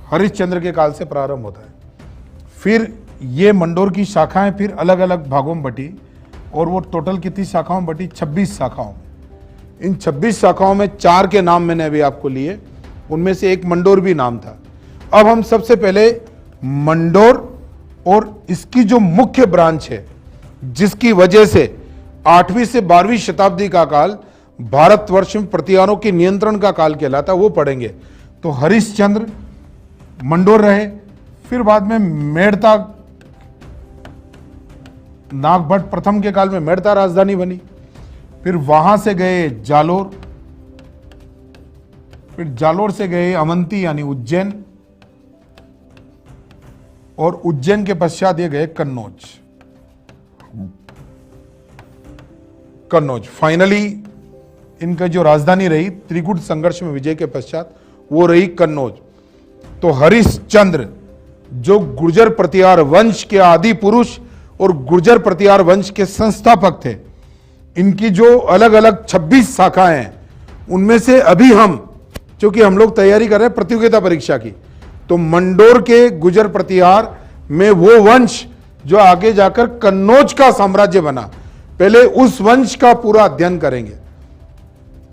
हरिश्चंद्र के काल से प्रारंभ होता है। फिर ये मंडोर की शाखाएं फिर अलग अलग भागों में बटी, और वो टोटल कितनी शाखाओं में बटी? 26 शाखाओं में। इन 26 शाखाओं में 4 के नाम मैंने अभी आपको लिए, उनमें से एक मंडोर भी नाम था। अब हम सबसे पहले मंडोर और इसकी जो मुख्य ब्रांच है, जिसकी वजह से 8वीं से 12वीं शताब्दी का काल भारतवर्ष में प्रतिहारों के नियंत्रण का काल कहलाता, वो पढ़ेंगे। तो हरिश्चंद्र मंडोर रहे, फिर बाद में मेड़ता, नागभट्ट प्रथम के काल में मेड़ता राजधानी बनी, फिर वहां से गए जालोर, फिर जालोर से गए अवंती यानी उज्जैन, और उज्जैन के पश्चात ये गए कन्नौज। कन्नौज फाइनली इनका जो राजधानी रही त्रिकूट संघर्ष में विजय के पश्चात, वो रही कन्नौज। तो हरिश्चंद्र जो गुर्जर प्रतिहार वंश के आदि पुरुष और गुर्जर प्रतिहार वंश के संस्थापक थे, इनकी जो अलग अलग 26 शाखाएं हैं, उनमें से अभी हम, क्योंकि हम लोग तैयारी कर रहे हैं प्रतियोगिता परीक्षा की, तो मंडोर के गुर्जर प्रतिहार में वो वंश जो आगे जाकर कन्नौज का साम्राज्य बना, पहले उस वंश का पूरा अध्ययन करेंगे।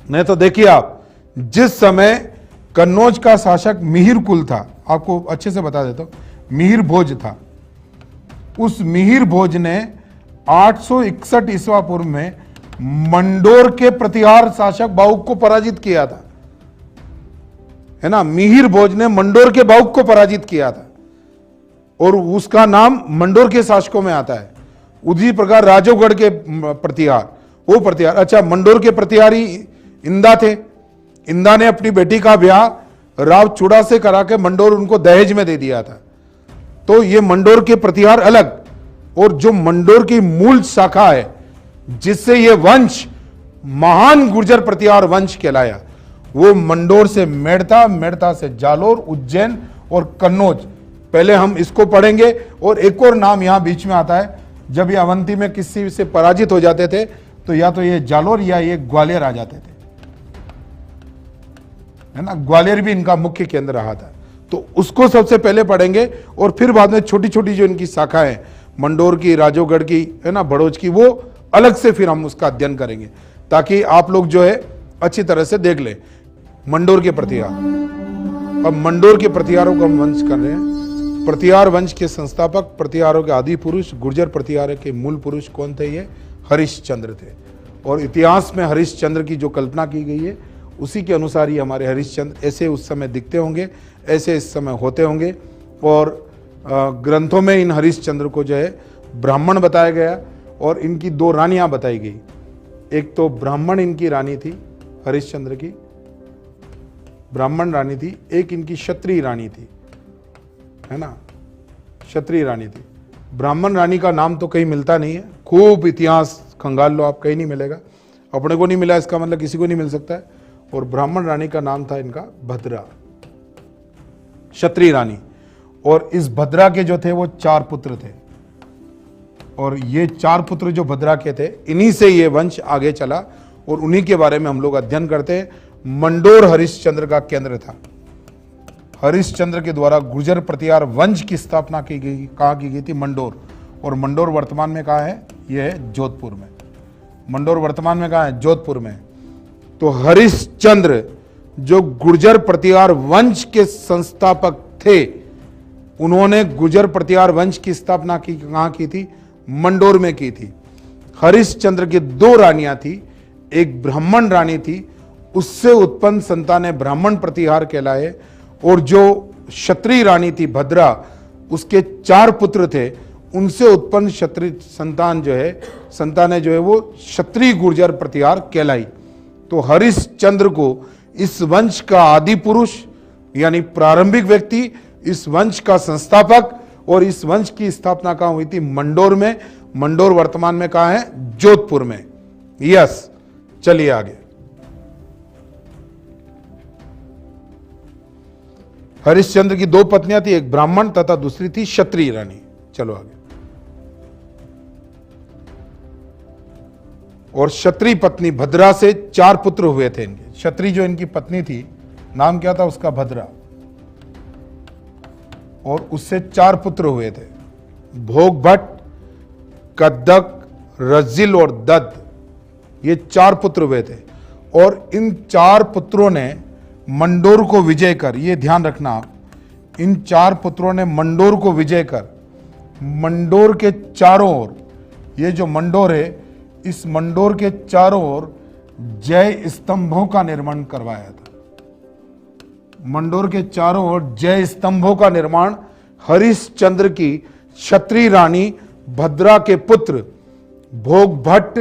नहीं तो देखिए आप, जिस समय कन्नौज का शासक मिहिर कुल था, आपको अच्छे से बता देता हूं, मिहिर भोज था। उस मिहिर भोज ने 861 ईस्वा पूर्व में मंडोर के प्रतिहार शासक बाहुक को पराजित किया था, है ना। मिहिर भोज ने मंडोर के बाहुक को पराजित किया था, और उसका नाम मंडोर के शासकों में आता है। उसी प्रकार राजोगढ़ के प्रतिहार, वो प्रतिहार, अच्छा, मंडोर के प्रतिहारी इंदा थे। इंदा ने अपनी बेटी का ब्याह राव चूड़ा से करा के मंडोर उनको दहेज में दे दिया था। तो ये मंडोर के प्रतिहार अलग, और जो मंडोर की मूल शाखा है जिससे ये वंश महान गुर्जर प्रतिहार वंश कहलाया, वो मंडोर से मेड़ता, मेड़ता से जालोर, उज्जैन और कन्नौज। पहले हम इसको पढ़ेंगे, और एक और नाम यहां बीच में आता है, जब ये अवंती में किसी से पराजित हो जाते थे तो या तो ये जालोर या ये ग्वालियर आ जाते थे, है ना। ग्वालियर भी इनका मुख्य केंद्र रहा था, तो उसको सबसे पहले पढ़ेंगे, और फिर बाद में छोटी छोटी जो इनकी शाखाएं, मंडोर की, राजोगढ़ की, है ना, भड़ोच की, वो अलग से फिर हम उसका अध्ययन करेंगे, ताकि आप लोग जो है अच्छी तरह से देख लें। मंडोर के प्रतिहार, अब मंडोर के प्रतिहारों को हम वंश कर रहे हैं। प्रतिहार वंश के संस्थापक, प्रतिहारों के आदि पुरुष, गुर्जर प्रतिहार के मूल पुरुष कौन थे? ये हरिश्चंद्र थे। और इतिहास में हरिश्चंद्र की जो कल्पना की गई है, उसी के अनुसार ही हमारे हरिश्चंद्र ऐसे उस समय दिखते होंगे, ऐसे इस समय होते होंगे। और ग्रंथों में इन हरिश्चंद्र को जो है ब्राह्मण बताया गया, और इनकी 2 रानियां बताई गई। एक तो ब्राह्मण इनकी रानी थी, हरिश्चंद्र की ब्राह्मण रानी थी, एक इनकी क्षत्रिय रानी थी, है ना, क्षत्रिय रानी थी। ब्राह्मण रानी का नाम तो कहीं मिलता नहीं है, खूब इतिहास खंगाल लो आप, कहीं नहीं मिलेगा। अपने को नहीं मिला इसका मतलब किसी को नहीं मिल सकता है। और ब्राह्मण रानी का नाम था इनका भद्रा, क्षत्रिय रानी। और इस भद्रा के जो थे वो 4 पुत्र थे, और ये 4 पुत्र जो भद्रा के थे, इन्हीं से ये वंश आगे चला, और उन्हीं के बारे में हम लोग अध्ययन करते हैं। मंडोर हरिश्चंद्र का केंद्र था। हरिश्चंद्र के द्वारा गुर्जर प्रतिहार वंश की स्थापना की गई, कहाँ की गई थी? मंडोर। और मंडोर वर्तमान में कहाँ है? यह है जोधपुर में। मंडोर वर्तमान में कहाँ है? जोधपुर में। तो हरिश्चंद्र जो गुर्जर प्रतिहार वंश के संस्थापक थे, उन्होंने गुर्जर प्रतिहार वंश की स्थापना की कहाँ की थी? मंडोर में की थी। हरिश्चंद्र की 2 रानियां थी, एक ब्राह्मण रानी थी, उससे उत्पन्न संतान ब्राह्मण प्रतिहार कहलाए, और जो क्षत्रिय रानी थी भद्रा, उसके 4 पुत्र थे, उनसे उत्पन्न क्षत्रिय संतान जो है वो क्षत्रिय गुर्जर प्रतिहार कहलाई। तो हरिश्चंद्र को इस वंश का आदि पुरुष यानी प्रारंभिक व्यक्ति, इस वंश का संस्थापक, और इस वंश की स्थापना कहां हुई थी? मंडोर में। मंडोर वर्तमान में कहां है? जोधपुर में। यस, चलिए आगे। हरिश्चंद्र की 2 पत्नियां थी, एक ब्राह्मण तथा दूसरी थी क्षत्रिय रानी। चलो आगे। और क्षत्रिय पत्नी भद्रा से 4 पुत्र हुए थे इनके। क्षत्रिय जो इनकी पत्नी थी, नाम क्या था उसका? भद्रा। और उससे 4 पुत्र हुए थे, भोग भट्ट, कद्दक, रज्जिल और दद्द। ये 4 पुत्र हुए थे। और इन 4 पुत्रों ने मंडोर को विजय कर, ये ध्यान रखना, इन 4 पुत्रों ने मंडोर को विजय कर मंडोर के चारों ओर, ये जो मंडोर है, इस मंडोर के चारों ओर जय स्तंभों का निर्माण करवाया था। मंडोर के चारों ओर जय स्तंभों का निर्माण हरिश्चंद्र की क्षत्रिय रानी भद्रा के पुत्र भोग भट्ट,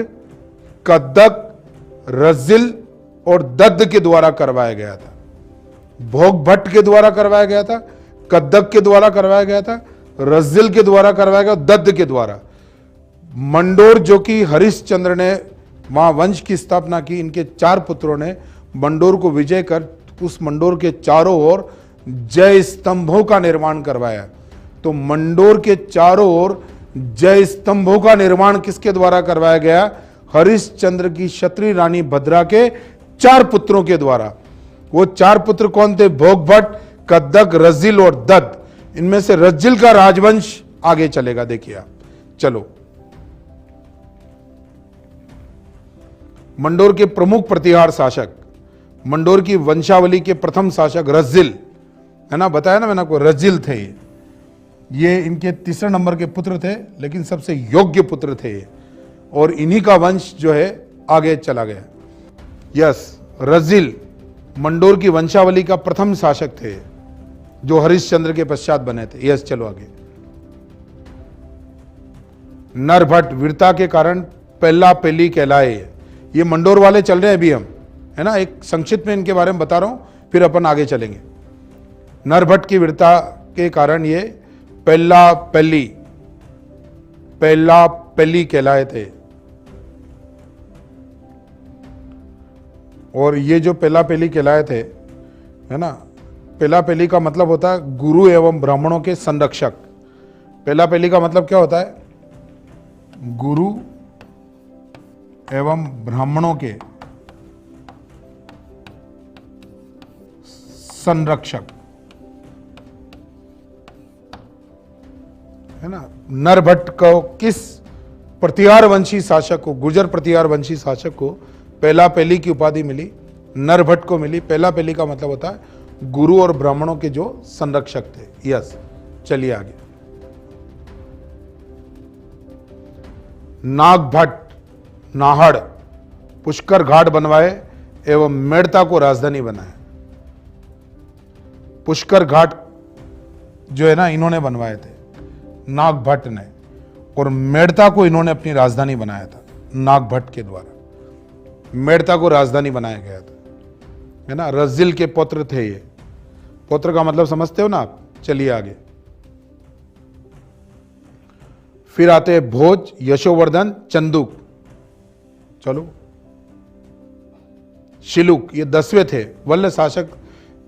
कद्दक, रज्जिल और दद्द के द्वारा करवाया गया था। भोग भट्ट के द्वारा करवाया गया था, कद्दक के द्वारा करवाया गया था, रज्जिल के द्वारा करवाया गया, दद्द के द्वारा। मंडोर जो कि हरिश्चंद्र ने वहां वंश की स्थापना की, इनके 4 पुत्रों ने मंडोर को विजय कर उस मंडोर के चारों ओर जय स्तंभों का निर्माण करवाया। तो मंडोर के चारों ओर जय स्तंभों का निर्माण किसके द्वारा करवाया गया? हरिश्चंद्र की क्षत्रिय रानी भद्रा के 4 पुत्रों के द्वारा। वो 4 पुत्र कौन थे? भोग भट्ट, कद्दक, रज्जिल और दद्द। इनमें से रज्जिल का राजवंश आगे चलेगा, देखिए आप। चलो, मंडोर के प्रमुख प्रतिहार शासक, मंडोर की वंशावली के प्रथम शासक रज्जिल, है ना, बताया ना मैंने आपको, रज्जिल थे ये इनके 3 नंबर के पुत्र थे, लेकिन सबसे योग्य पुत्र थे ये, और इन्हीं का वंश जो है आगे चला गया। यस, रज्जिल मंडोर की वंशावली का प्रथम शासक थे, जो हरिश्चंद्र के पश्चात बने थे। यस, चलो आगे। नरभट्ट वीरता के कारण पहला पेली कहलाए। ये मंडोर वाले चल रहे हैं अभी हम, है ना, एक संक्षिप्त में इनके बारे में बता रहा हूं, फिर अपन आगे चलेंगे। नरभट्ट की वीरता के कारण ये पहला पेली कहलाए थे। और ये जो पहला पेली कहलाए थे, है ना, पहला पेली का मतलब होता है गुरु एवं ब्राह्मणों के संरक्षक। पहला पेली का मतलब क्या होता है? गुरु एवं ब्राह्मणों के संरक्षक, है ना। नरभट्ट को किस प्रतिहार वंशी शासक को, गुर्जर प्रतिहार वंशी शासक को पहला पेली की उपाधि मिली? नरभट्ट को मिली। पहला पेली का मतलब होता है गुरु और ब्राह्मणों के जो संरक्षक थे। यस, चलिए आगे। नागभट्ट नाहड़ पुष्कर घाट बनवाए एवं मेड़ता को राजधानी बनाया। पुष्कर घाट जो है ना, इन्होंने बनवाए थे नागभट्ट ने, और मेड़ता को इन्होंने अपनी राजधानी बनाया था। नागभट्ट के द्वारा मेड़ता को राजधानी बनाया गया था, है ना। रज्जिल के पुत्र थे ये। पुत्र का मतलब समझते हो ना आप। चलिए आगे। फिर आते हैं भोज, यशोवर्धन, चंदुक, चलो, शिलुक, ये 10वें थे। वल्ल शासक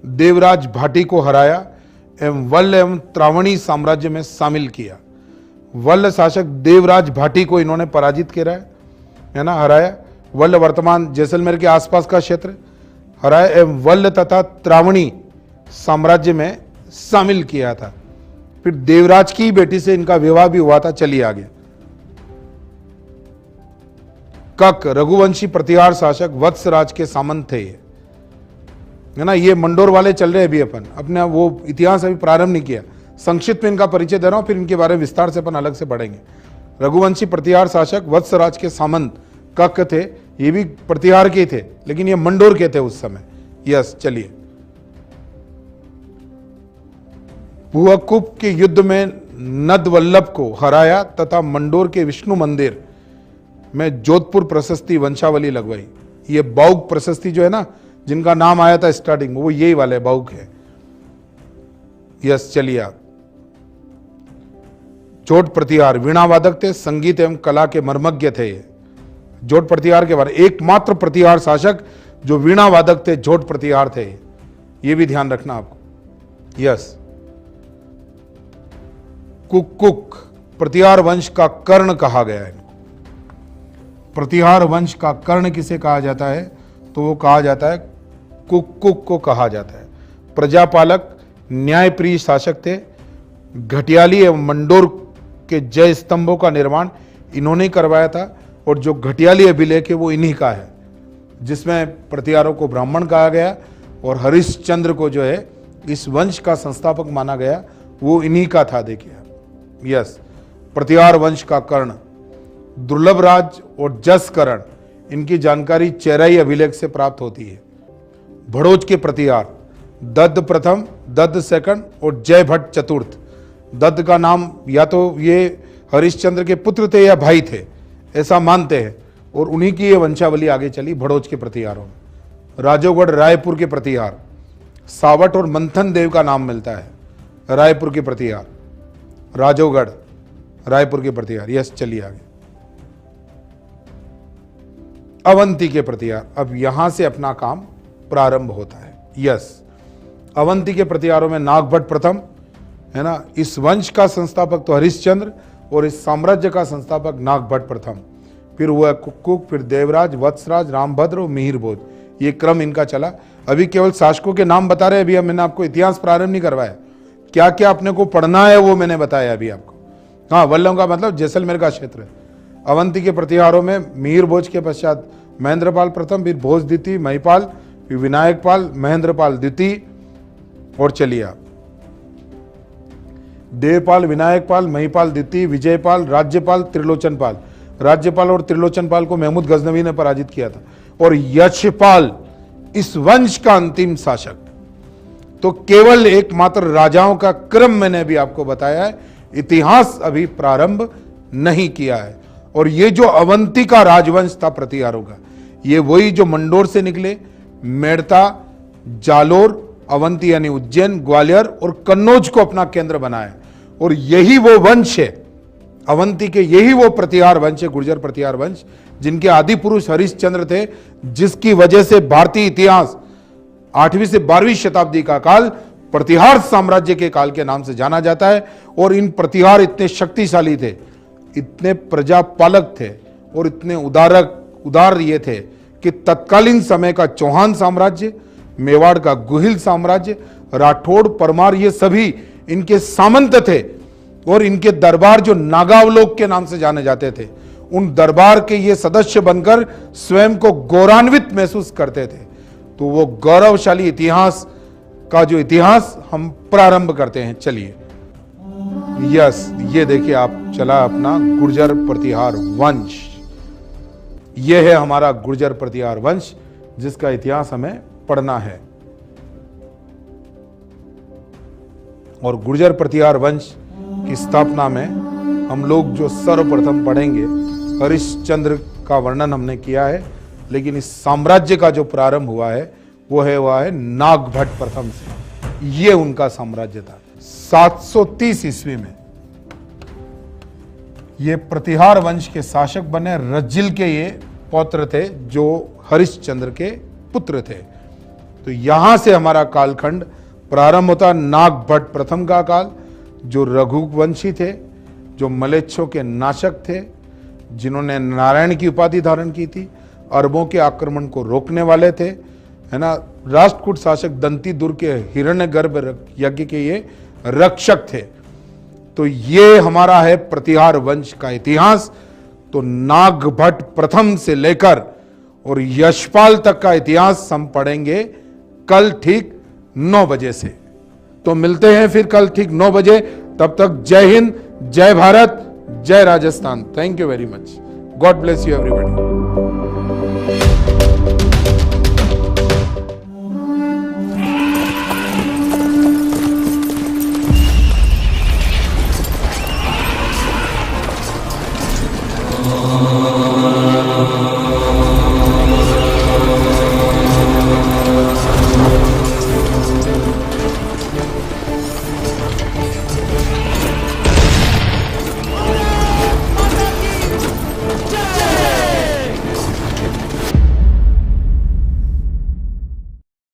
देवराज भाटी को हराया एवं वल्ल एवं त्रावणी साम्राज्य में शामिल किया। वल्ल शासक देवराज भाटी को इन्होंने पराजित किया, है ना, हराया। वल्ल वर्तमान जैसलमेर के आसपास का क्षेत्र हराया एवं वल्ल तथा त्रावणी साम्राज्य में शामिल किया था। फिर देवराज की बेटी से इनका विवाह भी हुआ था। चलिए आगे। कक रघुवंशी प्रतिहार शासक वत्सराज के सामंत थे ये, है ना। ये मंडोर वाले चल रहे हैं अभी, अपन अपने वो इतिहास अभी प्रारंभ नहीं किया, संक्षिप्त में इनका परिचय दे रहा हूं, फिर इनके बारे में विस्तार से अपन अलग से पढ़ेंगे। रघुवंशी प्रतिहार शासक वत्सराज के सामंत कक थे, ये भी प्रतिहार के थे लेकिन ये मंडोर के थे उस समय। यस, चलिए। भुवकुप के युद्ध में नदवल्लभ को हराया तथा मंडोर के विष्णु मंदिर में जोधपुर प्रशस्ति वंशावली लगवाई। ये बाउक प्रशस्ति जो है ना, जिनका नाम आया था स्टार्टिंग में, वो यही वाले बाउक है। यस, चलिए आप। जोट प्रतिहार वीणावादक थे, संगीत एवं कला के मर्मज्ञ थे ये। जोट प्रतिहार के बारे एकमात्र प्रतिहार शासक जो वीणावादक थे, जोट प्रतिहार थे, ये भी ध्यान रखना आपको। यस। कुक प्रतिहार वंश का कर्ण कहा गया है। प्रतिहार वंश का कर्ण किसे कहा जाता है? तो वो कहा जाता है कुक को कहा जाता है। प्रजापालक न्यायप्रिय शासक थे। घटियाली एवं मंडोर के जय स्तंभों का निर्माण इन्होंने करवाया था, और जो घटियाली अभिलेख है वो इन्हीं का है, जिसमें प्रतिहारों को ब्राह्मण कहा गया और हरिश्चंद्र को जो है इस वंश का संस्थापक माना गया, वो इन्हीं का था। देखिए यस, प्रतिहार वंश का कर्ण। दुर्लभ राज और जस करण, इनकी जानकारी चेराई अभिलेख से प्राप्त होती है। भड़ोज के प्रतिहार दत्त प्रथम, दत्त सेकंड और जय भट्ट चतुर्थ। दत्त का नाम या तो ये हरिश्चंद्र के पुत्र थे या भाई थे, ऐसा मानते हैं, और उन्हीं की ये वंशावली आगे चली भड़ोज के प्रतिहारों में। राजोगढ़ रायपुर के प्रतिहार, सावट और मंथन देव का नाम मिलता है। रायपुर के प्रतिहार, राजोगढ़ रायपुर के प्रतिहार। यस, चलिए आगे। अवंती के प्रतिहार, अब यहां से अपना काम प्रारंभ होता है। यस, अवंती के प्रतिहारों में नागभट्ट प्रथम, है ना। इस वंश का संस्थापक तो हरिश्चंद्र और इस साम्राज्य का संस्थापक नागभट्ट प्रथम। फिर हुआ कुक, फिर देवराज, वत्सराज, रामभद्र और मिहिरभोज। ये क्रम इनका चला। अभी केवल शासकों के नाम बता रहे हैं, अभी मैंने आपको इतिहास प्रारंभ नहीं करवाया। क्या क्या अपने को पढ़ना है वो मैंने बताया अभी आपको। हाँ, वल्लभ का मतलब जैसलमेर का क्षेत्र। अवंती के प्रतिहारों में मिहिरभोज के पश्चात महेंद्रपाल प्रथम, फिर भोज द्वितीय, महिपाल, फिर विनायकपाल, महेंद्रपाल द्वितीय, और चलिए आप। देवपाल, विनायकपाल, महिपाल द्वितीय, विजयपाल, राज्यपाल, त्रिलोचनपाल। राज्यपाल और त्रिलोचनपाल को महमूद गजनवी ने पराजित किया था। और यशपाल इस वंश का अंतिम शासक। तो केवल एकमात्र राजाओं का क्रम मैंने अभी आपको बताया है, इतिहास अभी प्रारंभ नहीं किया है। और ये जो अवंती का राजवंश था प्रतिहारों का, ये वही जो मंडोर से निकले, मेड़ता, जालोर, अवंती यानी उज्जैन, ग्वालियर और कन्नौज को अपना केंद्र बनाया। और यही वो वंश है, अवंती के यही वो प्रतिहार वंश है, गुर्जर प्रतिहार वंश, जिनके आदि पुरुष हरिश्चंद्र थे, जिसकी वजह से भारतीय इतिहास 8वीं से 12वीं शताब्दी का काल प्रतिहार साम्राज्य के काल के नाम से जाना जाता है। और इन प्रतिहार इतने शक्तिशाली थे, इतने प्रजापालक थे और इतने उदार ये थे कि तत्कालीन समय का चौहान साम्राज्य, मेवाड़ का गुहिल साम्राज्य, राठौड़, परमार, ये सभी इनके सामंत थे। और इनके दरबार जो नागावलोक के नाम से जाने जाते थे, उन दरबार के ये सदस्य बनकर स्वयं को गौरवान्वित महसूस करते थे। तो वो गौरवशाली इतिहास का जो इतिहास हम प्रारंभ करते हैं। चलिए यस, ये देखिए आप, चला अपना गुर्जर प्रतिहार वंश। ये है हमारा गुर्जर प्रतिहार वंश, जिसका इतिहास हमें पढ़ना है। और गुर्जर प्रतिहार वंश की स्थापना में हम लोग जो सर्वप्रथम पढ़ेंगे, हरिश्चंद्र का वर्णन हमने किया है, लेकिन इस साम्राज्य का जो प्रारंभ हुआ है वो है नागभट्ट प्रथम से। ये उनका साम्राज्य था 730 ईस्वी में। ये प्रतिहार वंश के शासक बने। रज्जिल के ये पौत्र थे जो हरिश्चंद्र के पुत्र थे। तो यहां से हमारा कालखंड प्रारंभ होता। नागभट्ट प्रथम का काल, जो रघुवंशी थे, जो मलेच्छों के नाशक थे, जिन्होंने नारायण की उपाधि धारण की थी, अरबों के आक्रमण को रोकने वाले थे, है ना। राष्ट्रकूट शासक दंतीदुर्ग के हिरण्यगर्भ यज्ञ के ये रक्षक थे। तो ये हमारा है प्रतिहार वंश का इतिहास। तो नागभट्ट प्रथम से लेकर और यशपाल तक का इतिहास हम पढ़ेंगे कल ठीक 9 बजे से। तो मिलते हैं फिर कल ठीक 9 बजे। तब तक जय हिंद, जय भारत, जय Rajasthan. Thank you very much. God bless you everybody.